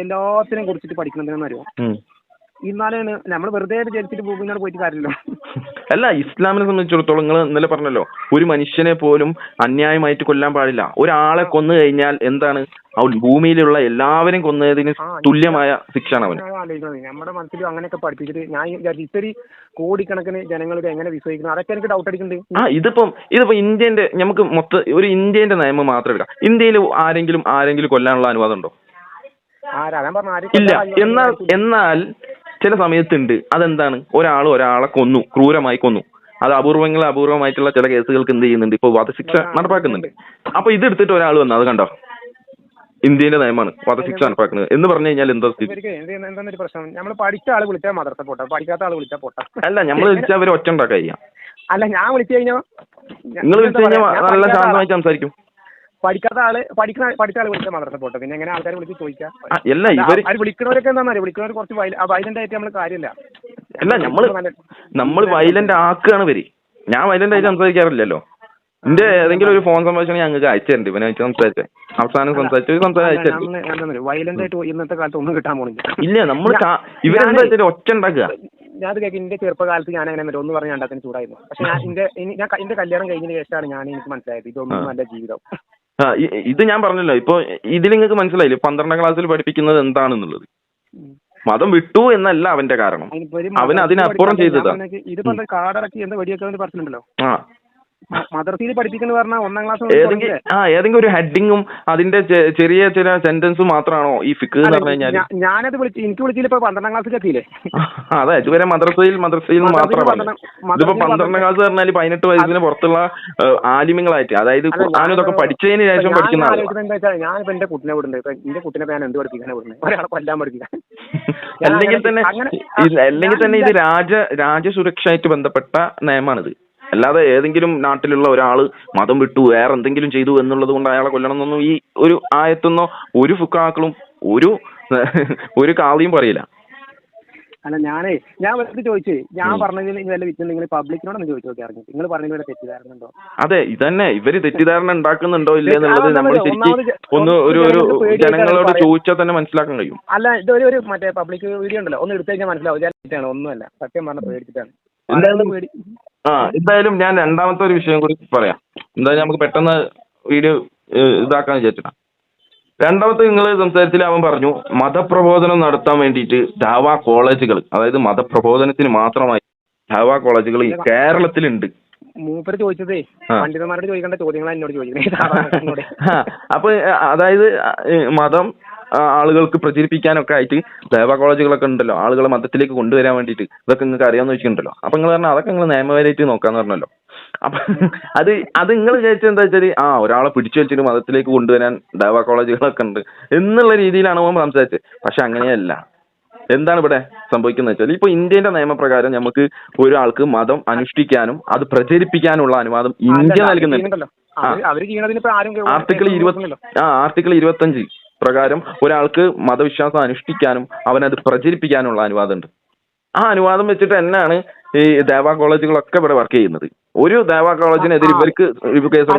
എല്ലാത്തിനെയും കുറിച്ചിട്ട് പഠിക്കുന്നതിനെന്ന് അറിയാം. ഇന്നാലാണ് നമ്മൾ വെറുതെ ജനിച്ചിട്ട് ഭൂമിനോട് പോയിട്ട് കാര്യമില്ല. അല്ല, ഇസ്ലാമിനെ സംബന്ധിച്ചിടത്തോളം നിങ്ങൾ ഇന്നലെ പറഞ്ഞല്ലോ, ഒരു മനുഷ്യനെ പോലും അന്യായമായിട്ട് കൊല്ലാൻ പാടില്ല. ഒരാളെ കൊന്നു കഴിഞ്ഞാൽ എന്താണ്, ഭൂമിയിലുള്ള എല്ലാവരും കൊന്നതിന് തുല്യമായ ശിക്ഷയാണ് അവന്. നമ്മുടെ മനസ്സിലും അങ്ങനെയൊക്കെ പഠിപ്പിച്ചിട്ട് ഞാൻ ഇത്തിരി കോടിക്കണക്കിന് ജനങ്ങൾ എങ്ങനെ വിശ്വസിക്കുന്നു, അതൊക്കെ എനിക്ക് ഡൗട്ട് അടിക്കുന്നുണ്ട്. ഇതിപ്പോ ഇന്ത്യന്റെ നമുക്ക് ഒരു ഇന്ത്യന്റെ നിയമം മാത്രം എടുക്കാം. ഇന്ത്യയിൽ ആരെങ്കിലും കൊല്ലാനുള്ള അനുവാദം ഉണ്ടോ? ഇല്ല. എന്നാൽ ചില സമയത്തുണ്ട്. അതെന്താണ്, ഒരാളെ കൊന്നു, ക്രൂരമായി കൊന്നു. അത് അപൂർവമായിട്ടുള്ള ചില കേസുകൾക്ക് എന്ത് ചെയ്യുന്നുണ്ട്, ഇപ്പോൾ വധശിക്ഷ നടപ്പാക്കുന്നുണ്ട്. അപ്പൊ ഇതെടുത്തിട്ട് ഒരാൾ വന്നു, അത് കണ്ടോ, ഇന്ത്യയുടെ നിയമമാണ് വധശിക്ഷ നടപ്പാക്കുന്നത് എന്ന് പറഞ്ഞു കഴിഞ്ഞാൽ എന്താ സ്ഥിതി? എന്താ പ്രശ്നം? നമ്മൾ പഠിച്ച ആൾ വിളിച്ചാൽ മദ്രസ പോട്ടെ, പഠിക്കാത്ത ആൾ വിളിച്ചാൽ പോട്ടെ. അല്ല, നമ്മൾ വിളിച്ചാൽ അവർ ഒറ്റ ഉണ്ടാക്കുക ചെയ്യാം. അല്ല, ഞാൻ വിളിച്ചു കഴിഞ്ഞാൽ നിങ്ങൾ വിളിച്ചു കഴിഞ്ഞാൽ നല്ല ശാന്തമായിട്ട് സംസാരിക്കും. പഠിക്കാത്ത ആള് പഠിച്ച ആള് വിളിച്ചാൽ മദ്രസ പോട്ടെ. പിന്നെ എങ്ങനെ ആൾക്കാർ വിളിച്ച് ചോദിക്കാം? വിളിക്കുന്നവരൊക്കെ എന്താ വിളിക്കുന്നവർ കുറച്ച് വയലന്റ് ആയിട്ട് നമ്മൾ കാര്യമില്ല. അല്ല, നമ്മൾ വയലന്റ് ആക്കുകയാണ് വരി. ഞാൻ വയലന്റ് ആയിട്ട് സംസാരിക്കാറില്ലല്ലോ. എന്റെ ഏതെങ്കിലും ഒരു ഫോൺ സംഭാഷണം ഞങ്ങൾക്ക് അയച്ചിട്ടുണ്ട്, ഇവനെ വെച്ച് സംസാരിച്ചേ. അവസാനം സംസാരിച്ചു വയലന്റ് ആയിട്ട് ഇന്നത്തെ കാലത്ത് ഒന്നും കിട്ടാൻ പോകുന്നില്ല. ഇല്ല, നമ്മൾ ഇവരെന്താ ഒറ്റ ഉണ്ടാക്കുക. ഞാൻ കേൾക്കും, എന്റെ ചെറുപ്പകാലത്ത് ഞാൻ അങ്ങനെ ഒന്ന് പറഞ്ഞ രണ്ടാത്തിന് ചൂടായിരുന്നു. പക്ഷെ ഞാൻ എന്റെ കല്യാണം കഴിഞ്ഞതിന് ശേഷമാണ് എനിക്ക് മനസ്സിലായത് ഇതൊന്നും നല്ല ജീവിതം. ഇത് ഞാൻ പറഞ്ഞല്ലോ, ഇപ്പൊ ഇതിൽ നിങ്ങൾക്ക് മനസ്സിലായില്ലേ 12ാം ക്ലാസ്സിൽ പഠിപ്പിക്കുന്നത് എന്താണെന്നുള്ളത്. മതം വിട്ടു എന്നല്ല അവന്റെ കാരണം, അവൻ അതിനപ്പുറം ചെയ്തതാണ്. ഇതിപ്പോ കാടറക്കി എന്താ വെടിയൊക്കെ പറഞ്ഞിട്ടുണ്ടല്ലോ. മദ്രസയിൽ പഠിപ്പിക്കുന്ന പറഞ്ഞാൽ 1ാം ക്ലാസ് ഏതെങ്കിലും ഒരു ഹെഡിങ്ങും അതിന്റെ ചെറിയ ചില സെന്റൻസും മാത്രമാണോ ഈ ഫിഖ് എന്ന് പറഞ്ഞു കഴിഞ്ഞാൽ? ഞാനത് എനിക്ക് വിളിച്ചില്ല. ഇപ്പൊ 12ാം ക്ലാസ്സിൽ എത്തിയില്ലേ? അതെ, ഇതുവരെ മദ്രസയിൽ മാത്രമാണ്. ഇതിപ്പോ 12ാം ക്ലാസ് പറഞ്ഞാൽ 18 വയസ്സിന് പുറത്തുള്ള ആലിമ്യങ്ങളായിട്ട്, അതായത് ഖുർആനൊക്കെ പഠിച്ചതിന് ശേഷം പഠിക്കുന്ന ആളാണ്. ഞാനിപ്പോ എന്റെ കുട്ടിനെ വിടുന്നത്, എന്റെ കുട്ടിനെ ഞാൻ എന്ത് പഠിപ്പിക്കാനാണ് വിടുന്നത്? ഒരാളെ കൊല്ലാൻ പഠിപ്പിക്കാൻ. അല്ലെങ്കിൽ തന്നെ ഇത് രാജസുരക്ഷയായിട്ട് ബന്ധപ്പെട്ട നിയമമാണിത്. അല്ലാതെ ഏതെങ്കിലും നാട്ടിലുള്ള ഒരാൾ മതം വിട്ടു വേറെ എന്തെങ്കിലും ചെയ്തു എന്നുള്ളത് കൊണ്ട് അയാളെ കൊല്ലണം എന്നൊന്നും ഈ ഒരു ആയത്തൊന്നോ ഒരു ഫുക്കാക്കളും ഒരു കാളിയും പറയില്ല. അല്ല ഞാൻ വെറുതെ ചോദിച്ചു, ഞാൻ പറഞ്ഞതിൽ വല്ല വിറ്റ് നിങ്ങൾ പബ്ലിക്കിനോടൊന്ന് ചോദിച്ചു നോക്കിയായിരുന്നു, നിങ്ങൾ പറഞ്ഞതിൽ തെറ്റിദ്ധാരണ ഉണ്ടോ? അതെ, ഇതന്നെ ഇവര് തെറ്റിദ്ധാരണ ഉണ്ടാക്കുന്നുണ്ടോ ഇല്ല എന്നുള്ളത് നമ്മൾ ശരിക്കും ഒന്ന് ഒരു ജനങ്ങളോട് ചോദിച്ചാൽ തന്നെ മനസ്സിലാക്കാൻ കഴിയും. അല്ല, ഇതൊരു മറ്റേ പബ്ലിക് വീഡിയോ ഉണ്ടല്ലോ, ഒന്ന് എടുത്തു കഴിഞ്ഞാൽ മനസ്സിലാവും. വിചാരിച്ചിട്ടാണ്, ഒന്നുമല്ല, സത്യം പറഞ്ഞ പേടിച്ചിട്ടാണ്. എന്തായാലും ഞാൻ രണ്ടാമത്തെ ഒരു വിഷയം കൂടി പറയാം. എന്തായാലും നമുക്ക് പെട്ടെന്ന് വീഡിയോ ഇതാക്കാൻ വിചാരിച്ചിട്ടാ. രണ്ടാമത്തെ നിങ്ങൾ സംസാരത്തിൽ അവൻ പറഞ്ഞു മതപ്രബോധനം നടത്താൻ വേണ്ടിയിട്ട് ദാവാ കോളേജുകൾ, അതായത് മതപ്രബോധനത്തിന് മാത്രമായി ദാവാ കോളേജുകൾ കേരളത്തിലുണ്ട്. മൂപ്പര് ചോദിച്ചതേ പണ്ഡിതന്മാരോട് ചോദിക്കേണ്ട ചോദ്യങ്ങളാണ് എന്നോട് ചോദിക്കുന്നത്. അപ്പൊ അതായത് മതം ആളുകൾക്ക് പ്രചരിപ്പിക്കാനൊക്കെ ആയിട്ട് ദൈവ കോളേജുകളൊക്കെ ഉണ്ടല്ലോ, ആളുകളെ മതത്തിലേക്ക് കൊണ്ടുവരാൻ വേണ്ടിയിട്ട്. ഇതൊക്കെ നിങ്ങൾക്ക് അറിയാമെന്ന് വെച്ചിട്ടുണ്ടല്ലോ. അപ്പൊ നിങ്ങൾ പറഞ്ഞാൽ അതൊക്കെ നിങ്ങൾ നിയമപരമായിട്ട് നോക്കാന്ന് പറഞ്ഞല്ലോ. അപ്പൊ അത് നിങ്ങൾ വിചാരിച്ചത് എന്താ വെച്ചാൽ ഒരാളെ പിടിച്ചു വെച്ചിട്ട് മതത്തിലേക്ക് കൊണ്ടുവരാൻ ദൈവ കോളേജുകളൊക്കെ ഉണ്ട് എന്നുള്ള രീതിയിലാണ് നമ്മൾ സംസാരിച്ചത്. പക്ഷെ അങ്ങനെയല്ല. എന്താണ് ഇവിടെ സംഭവിക്കുന്നത് വെച്ചാൽ ഇപ്പൊ ഇന്ത്യയുടെ നിയമപ്രകാരം നമുക്ക് ഒരാൾക്ക് മതം അനുഷ്ഠിക്കാനും അത് പ്രചരിപ്പിക്കാനുള്ള അനുവാദം ഇന്ത്യ നൽകുന്നുണ്ട്. ആർട്ടിക്കിൾ 25 പ്രകാരം ഒരാൾക്ക് മതവിശ്വാസം അനുഷ്ഠിക്കാനും അവനത് പ്രചരിപ്പിക്കാനുള്ള അനുവാദമുണ്ട്. ആ അനുവാദം വെച്ചിട്ട് തന്നെയാണ് ഈ ദേവാ കോളേജുകളൊക്കെ ഇവിടെ വർക്ക് ചെയ്യുന്നത്. ഒരു ദേവാ കോളേജിനെതിരെ ഇവർക്ക് കേസ്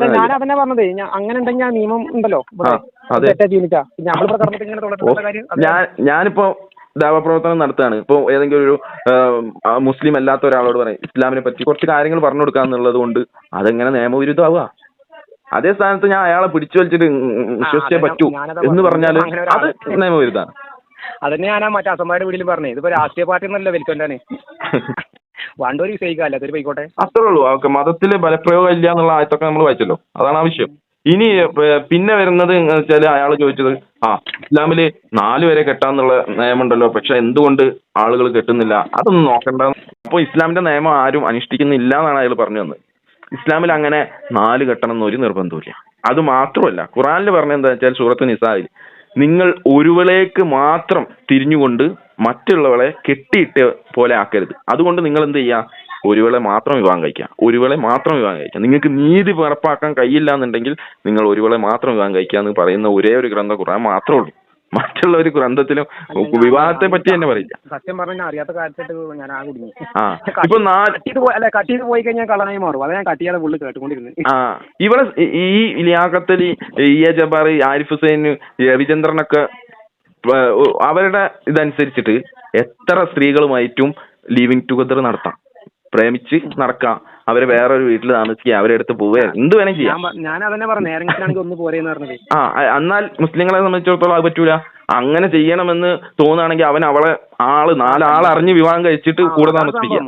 അങ്ങനെ ഉണ്ടെങ്കിൽ നിയമം ഉണ്ടല്ലോ. ഞാനിപ്പോ ദേവപ്രവർത്തനം നടത്തുകയാണ്. ഇപ്പോൾ ഏതെങ്കിലും ഒരു മുസ്ലിം അല്ലാത്ത ഒരാളോട് പറയും ഇസ്ലാമിനെ പറ്റി കുറച്ച് കാര്യങ്ങൾ പറഞ്ഞു കൊടുക്കുക എന്നുള്ളത് കൊണ്ട് അതെങ്ങനെ നിയമവിരുദ്ധമാവുക? അതേ സ്ഥാനത്ത് ഞാൻ അയാളെ പിടിച്ചു വലിച്ചിട്ട് വിശ്വസിച്ചേ പറ്റൂ എന്ന് പറഞ്ഞാൽ അത് നിയമവിരുദ്ധമാണ്. അതന്നെ ഞാൻ മറ്റേ അസംബായുടെ വീട്ടിൽ പറഞ്ഞേ. ഇതിപ്പോ രാഷ്ട്രീയ പാർട്ടി ഒന്നല്ല വലിക്കൊണ്ടാണ് വണ്ടൂർ വിഷയിക്കാല്ല, അതൊരു പോയിക്കോട്ടെ. അത്രേ ഉള്ളൂ. മതത്തില് ബലപ്രയോഗം ഇല്ല എന്നുള്ള ആയത്തൊക്കെ നമ്മൾ വായിച്ചല്ലോ, അതാണ് ആവശ്യം. ഇനി പിന്നെ വരുന്നത് എന്ന് വെച്ചാൽ അയാൾ ചോദിച്ചത് ഇസ്ലാമില് 4 വരെ കെട്ടാന്നുള്ള നിയമമുണ്ടല്ലോ, പക്ഷെ എന്തുകൊണ്ട് ആളുകൾ കെട്ടുന്നില്ല? അതൊന്നും നോക്കണ്ട. അപ്പോൾ ഇസ്ലാമിന്റെ നിയമം ആരും അനുഷ്ഠിക്കുന്നില്ല എന്നാണ് അയാൾ പറഞ്ഞു തന്നത്. ഇസ്ലാമിൽ അങ്ങനെ 4 കെട്ടണം എന്നൊരു നിർബന്ധമില്ല. അത് മാത്രമല്ല ഖുറാനിൽ പറഞ്ഞ എന്താ വെച്ചാൽ സൂറത്ത് നിസായിൽ നിങ്ങൾ ഒരുവളേക്ക് മാത്രം തിരിഞ്ഞുകൊണ്ട് മറ്റുള്ളവളെ കെട്ടിയിട്ട് പോലെ ആക്കരുത്. അതുകൊണ്ട് നിങ്ങൾ എന്ത് ചെയ്യുക? ഒരുവളെ മാത്രം വിവാഹം കഴിക്കുക. നിങ്ങൾക്ക് നീതി ഉറപ്പാക്കാൻ കഴിയില്ല എന്നുണ്ടെങ്കിൽ നിങ്ങൾ ഒരുവളെ മാത്രം വിവാഹം കഴിക്കുക എന്ന് പറയുന്ന ഒരേ ഒരു ഗ്രന്ഥം ഖുർആൻ മാത്രമേ ഉള്ളൂ. മറ്റുള്ള ഒരു ഗ്രന്ഥത്തിലും വിവാഹത്തെ പറ്റി തന്നെ പറയില്ല. സത്യം പറഞ്ഞാൽ അറിയാത്ത കാര്യത്തിട്ട് ഞാൻ ഇപ്പൊ പോയി കഴിഞ്ഞാൽ കളനായി മാറും. അതെ, ഞാൻ കട്ട് ചെയ്യാതെ പുള്ളി കേട്ടുകൊണ്ടിരുന്നു. ഇവിടെ ഈ ലിയാഖത്ത് അലി, ജബ്ബാർ, ആരിഫ് ഹുസൈൻ, രവിചന്ദ്രനൊക്കെ അവരുടെ ഇതനുസരിച്ചിട്ട് എത്ര സ്ത്രീകളുമായിട്ടും ലിവിങ് ടുഗദർ നടത്താം, പ്രേമിച്ച് നടക്കാം, അവരെ വേറൊരു വീട്ടിൽ താമസിക്കുക, അവരെ അടുത്ത് പോവുക, എന്ത് വേണേലും ചെയ്യാം. എന്നാൽ മുസ്ലിങ്ങളെ സംബന്ധിച്ചിടത്തോളം അത് പറ്റൂല. അങ്ങനെ ചെയ്യണമെന്ന് തോന്നുകയാണെങ്കിൽ അവൻ അവളെ 4 അറിഞ്ഞ് വിവാഹം കഴിച്ചിട്ട് കൂടെ താമസിപ്പിക്കാം.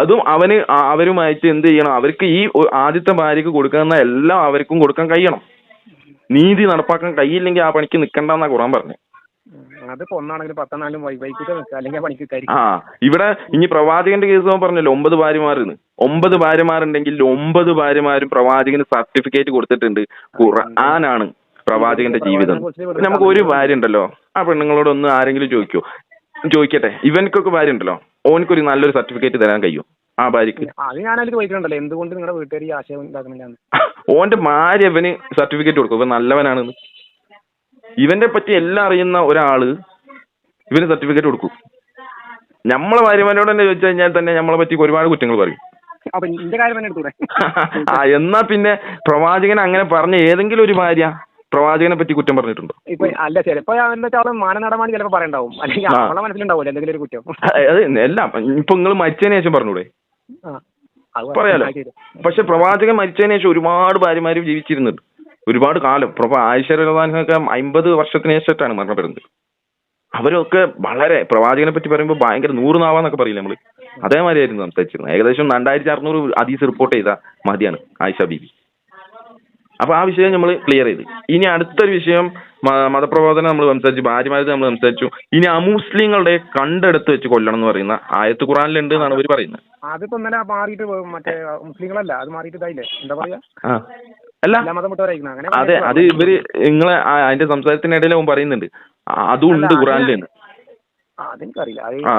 അതും അവരുമായിട്ട് എന്ത് ചെയ്യണം? അവർക്ക് ഈ ആദ്യത്തെ ഭാര്യക്ക് കൊടുക്കുന്ന എല്ലാം അവർക്കും കൊടുക്കാൻ കഴിയണം. നീതി നടപ്പാക്കാൻ കഴിയില്ലെങ്കിൽ ആ പണിക്ക് നിൽക്കണ്ടെന്നാ ഖുർആൻ പറഞ്ഞു. ഇവിടെ ഇനി പ്രവാചകന്റെ കേസ് പറഞ്ഞല്ലോ 9 ഭാര്യമാരെന്ന്. 9 ഭാര്യമാരുണ്ടെങ്കിൽ 9 ഭാര്യമാരും പ്രവാചകന് സർട്ടിഫിക്കറ്റ് കൊടുത്തിട്ടുണ്ട്. ഖുർആനാണ് പ്രവാചകന്റെ ജീവിതം. നമുക്ക് ഒരു ഭാര്യ ഉണ്ടല്ലോ, ആ പെണ്ണുങ്ങളോട് ആരെങ്കിലും ചോദിക്കട്ടെ, ഇവനക്കൊക്കെ ഭാര്യ ഉണ്ടല്ലോ, ഓനക്കൊരു നല്ലൊരു സർട്ടിഫിക്കറ്റ് തരാൻ കഴിയും ആ ഭാര്യക്ക്? ഓന്റെ ഭാര്യ ഇവന് സർട്ടിഫിക്കറ്റ് കൊടുക്കും ഇവൻ നല്ലവനാണെന്ന്. ഇവന്റെ പറ്റി എല്ലാം അറിയുന്ന ഒരാള് ഇവന് സർട്ടിഫിക്കറ്റ് കൊടുക്കും. നമ്മളെ ഭാര്യമാരോട് തന്നെ ചോദിച്ചു കഴിഞ്ഞാൽ തന്നെ നമ്മളെ പറ്റി ഒരുപാട് കുറ്റങ്ങൾ പറയും. എന്നാ പിന്നെ പ്രവാചകൻ അങ്ങനെ പറഞ്ഞ ഏതെങ്കിലും ഒരു ഭാര്യ പ്രവാചകനെ പറ്റി കുറ്റം പറഞ്ഞിട്ടുണ്ടോ? അല്ല, ചിലപ്പോ മാനനടമാണി ചിലപ്പോ പറയണ്ടാവും, അല്ലെങ്കിൽ മനസ്സിലുണ്ടാവില്ല എന്തെങ്കിലും ഒരു കുറ്റം. എല്ലാം ഇപ്പൊ നിങ്ങൾ മരിച്ചതിന് ശേഷം പറഞ്ഞൂടെ? പറയാലോ. പക്ഷെ പ്രവാചകൻ മരിച്ചതിന് ശേഷം ഒരുപാട് ഭാര്യമാര് ജീവിച്ചിരുന്നുണ്ട്, ഒരുപാട് കാലം. ആയിഷ റളിയല്ലാഹുഅൻഹയൊക്കെ 50 വർഷത്തിന് ശേഷമായിട്ടാണ് മരണപ്പെടുന്നത്. അവരൊക്കെ വളരെ പ്രവാചകനെ പറ്റി പറയുമ്പോൾ ഭയങ്കര 100 നാവാന്നൊക്കെ പറയില്ല നമ്മള്, അതേമാതിരി ആയിരുന്നു സംസാരിച്ചിരുന്നത്. ഏകദേശം 2600 ഹദീസ് റിപ്പോർട്ട് ചെയ്ത മതിയാണ് ആയിഷ ബീബി. അപ്പൊ ആ വിഷയം നമ്മൾ ക്ലിയർ ചെയ്ത്. ഇനി അടുത്തൊരു വിഷയം മതപ്രബോധനം നമ്മൾ സംസാരിച്ചു, ഭാര്യമാരത് നമ്മൾ സംസാരിച്ചു. ഇനി അമുസ്ലിങ്ങളുടെ കണ്ടെടുത്ത് വെച്ച് കൊല്ലണം എന്ന് പറയുന്ന ആയത്ത് ഖുറാനിലുണ്ട് എന്നാണ് ഇവർ പറയുന്നത്. അതിപ്പോ മാറിയിട്ട് മറ്റേ മുസ്ലിങ്ങളല്ല, അത് മാറിയിട്ട് ഇതായില്ലേ, എന്താ പറയാ? അല്ല, അതെ, അത് ഇവര് നിങ്ങളെ അതിന്റെ സംസാരത്തിനിടയിൽ പറയുന്നുണ്ട് അതും ഉണ്ട് ഖുറാനിൽ. അതെനിക്കറിയില്ല. ആ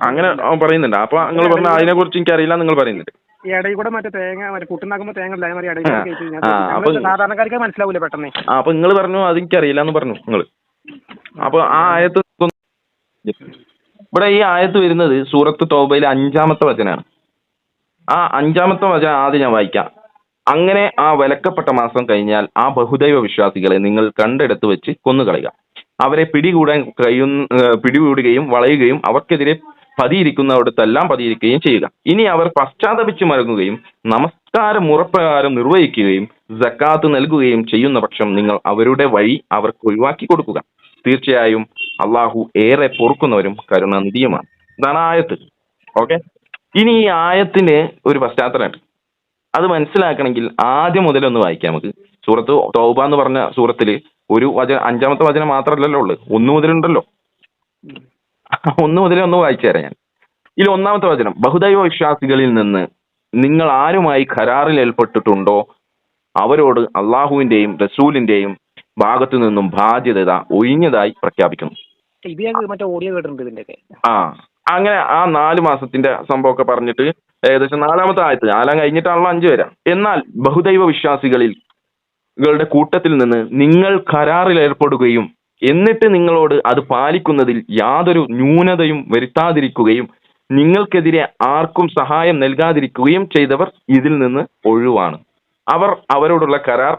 അങ്ങനെ അവൻ പറയുന്നുണ്ട്. അപ്പൊ നിങ്ങൾ പറഞ്ഞ അതിനെ കുറിച്ച് എനിക്കറിയില്ല നിങ്ങൾ പറയുന്നുണ്ട്. ഇടയിൽ കൂടെ മറ്റേ തേങ്ങ പുട്ടുണ്ടാക്കുമ്പോ തേങ്ങ സാധാരണക്കാർക്ക് മനസ്സിലാവൂല പെട്ടെന്ന്. അപ്പൊ നിങ്ങൾ പറഞ്ഞു അത് എനിക്കറിയില്ല എന്ന് പറഞ്ഞു നിങ്ങൾ. അപ്പൊ ആ ആയത്ത് ഇവിടെ ഈ ആയത്ത് വരുന്നത് സൂറത്ത് തൗബയിലെ 5-ാമത്തെ വചനാണ്. ആ 5-ാമത്തെ വചനം ആദ്യം ഞാൻ വായിക്കാം. അങ്ങനെ ആ വിലക്കപ്പെട്ട മാസം കഴിഞ്ഞാൽ ആ ബഹുദൈവ വിശ്വാസികളെ നിങ്ങൾ കണ്ടെടുത്ത് വെച്ച് കൊന്നുകളയുക. അവരെ പിടികൂടുകയും വളയുകയും അവർക്കെതിരെ പതിയിരിക്കുന്നവിടത്തെല്ലാം പതിയിരിക്കുകയും ചെയ്യുക. ഇനി അവർ പശ്ചാത്തപിച്ച് മടങ്ങുകയും നമസ്കാര മുറപ്രകാരം നിർവഹിക്കുകയും സക്കാത്ത് നൽകുകയും ചെയ്യുന്ന പക്ഷം നിങ്ങൾ അവരുടെ വഴി അവർക്ക് ഒഴിവാക്കി കൊടുക്കുക. തീർച്ചയായും അള്ളാഹു ഏറെ പൊറുക്കുന്നവരും കരുണാനിധിയുമാണ്. ഇതാണ് ആയത്ത്. ഓക്കെ, ഇനി ഈ ആയത്തിന് ഒരു പശ്ചാത്തലമുണ്ട്. അത് മനസ്സിലാക്കണമെങ്കിൽ ആദ്യം മുതലൊന്ന് വായിക്കാം നമുക്ക്. സൂറത്ത് തൗബ എന്ന് പറഞ്ഞ സൂറത്തിൽ ഒരു 5-ാമത്തെ വചനം മാത്രമല്ലല്ലോ ഉള്ളു, 1 മുതലുണ്ടല്ലോ. 1 മുതലേ ഒന്ന് വായിച്ചു തരാം ഞാൻ. ഇതിൽ 1-ാമത്തെ വചനം, ബഹുദൈവ വിശ്വാസികളിൽ നിന്ന് നിങ്ങൾ ആരുമായി കരാറിൽ ഏർപ്പെട്ടിട്ടുണ്ടോ അവരോട് അള്ളാഹുവിന്റെയും റസൂലിന്റെയും ഭാഗത്തു നിന്നും ബാധ്യത ഒഴിഞ്ഞതായി പ്രഖ്യാപിക്കുന്നു. അങ്ങനെ ആ 4 മാസത്തിന്റെ സംഭവമൊക്കെ പറഞ്ഞിട്ട് ഏകദേശം 4-ാമത്തെ ആയത്ത് 4 കഴിഞ്ഞിട്ടാണല്ലോ 5 വരാം. എന്നാൽ ബഹുദൈവ വിശ്വാസികളുടെ കൂട്ടത്തിൽ നിന്ന് നിങ്ങൾ കരാറിൽ ഏർപ്പെടുകയും എന്നിട്ട് നിങ്ങളോട് അത് പാലിക്കുന്നതിൽ യാതൊരു ന്യൂനതയും വരുത്താതിരിക്കുകയും നിങ്ങൾക്കെതിരെ ആർക്കും സഹായം നൽകാതിരിക്കുകയും ചെയ്തവർ ഇതിൽ നിന്ന് ഒഴിവാണ്. അവരോടുള്ള കരാർ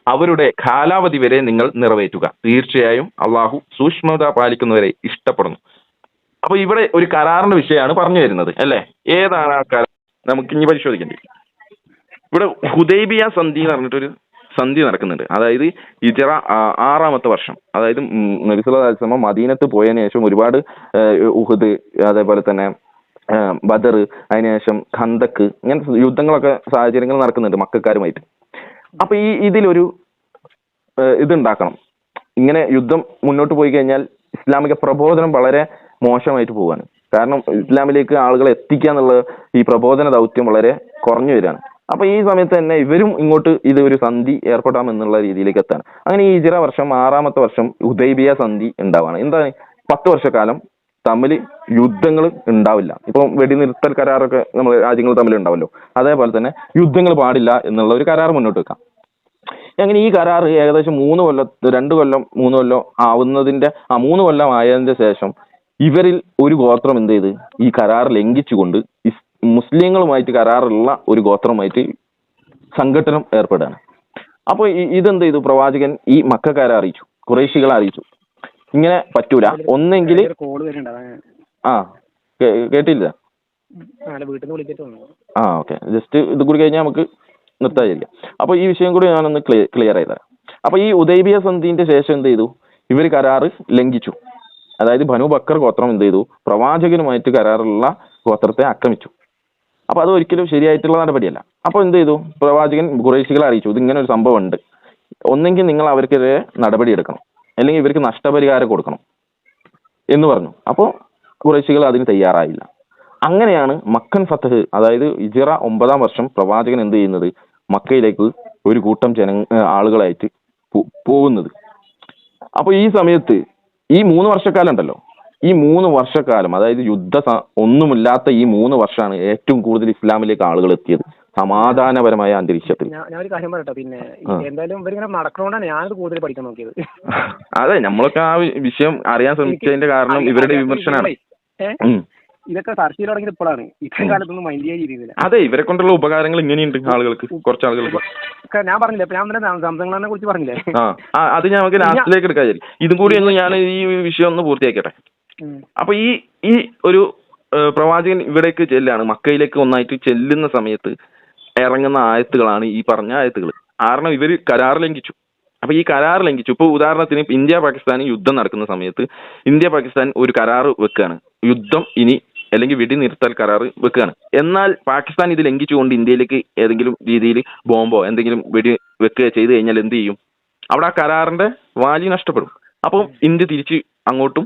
അവരുടെ കാലാവധി വരെ നിങ്ങൾ നിറവേറ്റുക. തീർച്ചയായും അള്ളാഹു സൂക്ഷ്മത പാലിക്കുന്നവരെ ഇഷ്ടപ്പെടുന്നു. അപ്പൊ ഇവിടെ ഒരു കരാറിന്റെ വിഷയമാണ് പറഞ്ഞു വരുന്നത് അല്ലേ? ഏതാണ് ആ കരാർ? നമുക്ക് ഇനി പരിശോധിക്കേണ്ടി. ഇവിടെ ഹുദൈബിയ സന്ധി എന്ന് പറഞ്ഞിട്ടൊരു സന്ധി നടക്കുന്നുണ്ട്. അതായത് ഹിജ്റ 6-ാമത്തെ വർഷം, അതായത് നബി സല്ലല്ലാഹു അലൈഹി വസല്ലം മദീനത്ത് പോയതിനു ശേഷം ഒരുപാട് ഉഹുദ്, അതേപോലെ തന്നെ ബദർ, അതിനുശേഷം ഖന്തക്ക്, ഇങ്ങനത്തെ യുദ്ധങ്ങളൊക്കെ സാഹചര്യങ്ങൾ നടക്കുന്നുണ്ട് മക്കക്കാരുമായിട്ട്. അപ്പൊ ഇതിലൊരു ഇതുണ്ടാക്കണം. ഇങ്ങനെ യുദ്ധം മുന്നോട്ട് പോയി കഴിഞ്ഞാൽ ഇസ്ലാമിക പ്രബോധനം വളരെ മോശമായിട്ട് പോവാണ്. കാരണം ഇസ്ലാമിലേക്ക് ആളുകളെ എത്തിക്കുക എന്നുള്ള ഈ പ്രബോധന ദൗത്യം വളരെ കുറഞ്ഞു വരികയാണ്. അപ്പൊ ഈ സമയത്ത് തന്നെ ഇവരും ഇങ്ങോട്ട് ഇത് ഒരു സന്ധി ഏർപ്പെടാമെന്നുള്ള രീതിയിലേക്ക് എത്താണ്. അങ്ങനെ ഈ ഹിജ്റ വർഷം 6-ാമത്തെ വർഷം ഹുദൈബിയ സന്ധി ഉണ്ടാവാണ്. എന്താണ്? 10 വർഷക്കാലം തമ്മിൽ യുദ്ധങ്ങൾ ഉണ്ടാവില്ല. ഇപ്പം വെടിനിർത്തൽ കരാറൊക്കെ നമ്മൾ രാജ്യങ്ങൾ തമ്മിൽ ഉണ്ടാവല്ലോ, അതേപോലെ തന്നെ യുദ്ധങ്ങൾ പാടില്ല എന്നുള്ള ഒരു കരാർ മുന്നോട്ട് വെക്കാം. അങ്ങനെ ഈ കരാർ ഏകദേശം 3 കൊല്ലം 3 കൊല്ലം ആവുന്നതിന്റെ 3 കൊല്ലം ആയതിന്റെ ശേഷം ഇവരിൽ ഒരു ഗോത്രം എന്ത് ചെയ്ത് ഈ കരാർ ലംഘിച്ചുകൊണ്ട് മുസ്ലിങ്ങളുമായിട്ട് കരാറുള്ള ഒരു ഗോത്രമായിട്ട് സംഘടനം ഏർപ്പെടുകയാണ്. അപ്പോൾ ഇതെന്ത് ചെയ്തു? പ്രവാചകൻ ഈ മക്കക്കാരെ അറിയിച്ചു, ഖുറൈശികളെ അറിയിച്ചു, ഇങ്ങനെ പറ്റൂല, ഒന്നെങ്കിൽ കേട്ടില്ല. ഓക്കെ, ജസ്റ്റ് ഇത് കൂടി കഴിഞ്ഞാൽ നമുക്ക് നിർത്താതിരിക്കാം. അപ്പൊ ഈ വിഷയം കൂടി ഞാനൊന്ന് ക്ലിയർ ചെയ്തരാം. അപ്പൊ ഈ ഹുദൈബിയ സന്ധിന്റെ ശേഷം എന്ത് ചെയ്തു? ഇവർ കരാറ് ലംഘിച്ചു. അതായത് ബനു ബക്കർ ഗോത്രം എന്ത് ചെയ്തു? പ്രവാചകനുമായിട്ട് കരാറുള്ള ഗോത്രത്തെ ആക്രമിച്ചു. അപ്പൊ അത് ഒരിക്കലും ശരിയായിട്ടുള്ള നടപടിയല്ല. അപ്പൊ എന്ത് ചെയ്തു? പ്രവാചകൻ ഖുറൈശികളെ അറിയിച്ചു, ഇത് ഇങ്ങനെ ഒരു സംഭവം ഉണ്ട്, ഒന്നെങ്കിൽ നിങ്ങൾ അവർക്കെതിരെ നടപടി എടുക്കണം, അല്ലെങ്കിൽ ഇവർക്ക് നഷ്ടപരിഹാരം കൊടുക്കണം എന്ന് പറഞ്ഞു. അപ്പോൾ ഖുറൈശികൾ അതിന് തയ്യാറായില്ല. അങ്ങനെയാണ് മക്കൻ ഫതഹ്, അതായത് ഹിജ്റ 9-ാം വർഷം പ്രവാചകൻ എന്ത് ചെയ്യുന്നത്? മക്കയിലേക്ക് ഒരു കൂട്ടം ആളുകളായിട്ട് പോകുന്നത്. അപ്പൊ ഈ സമയത്ത് ഈ 3 വർഷക്കാലം ഉണ്ടല്ലോ, ഈ 3 വർഷക്കാലം, അതായത് ഒന്നുമില്ലാത്ത ഈ 3 വർഷമാണ് ഏറ്റവും കൂടുതൽ ഇസ്ലാമിലേക്ക് ആളുകൾ എത്തിയത്, സമാധാനപരമായ അന്തരീക്ഷത്തിൽ. ഞാൻ ഒരു കാര്യം പറയട്ടെ, പിന്നെ എന്തായാലും ഇവരിങ്ങനെ നടക്കണോണ്ടാണ് ഞാനത് കൂടുതൽ പഠിക്കാൻ നോക്കിയത്. അതെ, നമ്മളൊക്കെ ആ വിഷയം അറിയാൻ ശ്രമിച്ചതിന്റെ കാരണം ഇവരുടെ വിമർശനമാണ്. ഇതൊക്കെ ചർച്ച ചെയ്ത് തുടങ്ങിയത് ഇപ്പോഴാണ്, ഇത്രയും കാലത്തൊന്നും മൈൻഡ് ചെയ്യാൻ രീതിയില്ല. അതെ, ഇവരെ കൊണ്ടുള്ള ഉപകാരങ്ങൾ ഇങ്ങനെയുണ്ട് ആളുകൾക്ക്, കുറച്ച് ആളുകൾക്ക്. ഞാൻ പറഞ്ഞില്ലേ, ഞാൻ സംസങ്ങളെ കുറിച്ച് പറഞ്ഞില്ലേ, അത് നമുക്ക് ലാസ്റ്റിലേക്ക് എടുക്കാൻ. ഇതും കൂടി ഒന്ന് ഞാൻ ഈ വിഷയം ഒന്ന് പൂർത്തിയാക്കട്ടെ. അപ്പൊ ഈ ഒരു പ്രവാചകൻ ഇവിടേക്ക് ചെല്ലാണ്, മക്കയിലേക്ക് ഒന്നായിട്ട് ചെല്ലുന്ന സമയത്ത് ഇറങ്ങുന്ന ആയത്തുകളാണ് ഈ പറഞ്ഞ ആയത്തുകൾ. കാരണം ഇവര് കരാർ ലംഘിച്ചു. അപ്പൊ ഈ കരാർ ലംഘിച്ചു. ഇപ്പൊ ഉദാഹരണത്തിന് ഇന്ത്യ പാകിസ്ഥാൻ യുദ്ധം നടക്കുന്ന സമയത്ത് ഇന്ത്യ പാകിസ്ഥാൻ ഒരു കരാർ വെക്കുകയാണ്, യുദ്ധം ഇനി അല്ലെങ്കിൽ വെടിനിർത്തൽ കരാർ വെക്കുകയാണ്. എന്നാൽ പാകിസ്ഥാൻ ഇത് ലംഘിച്ചുകൊണ്ട് ഇന്ത്യയിലേക്ക് ഏതെങ്കിലും രീതിയിൽ ബോംബോ എന്തെങ്കിലും വെടി വെക്കുക ചെയ്തു കഴിഞ്ഞാൽ എന്ത് ചെയ്യും? അവിടെ ആ കരാറിന്റെ വാല്യൂ നഷ്ടപ്പെടും. അപ്പം ഇന്ത്യ തിരിച്ച് അങ്ങോട്ടും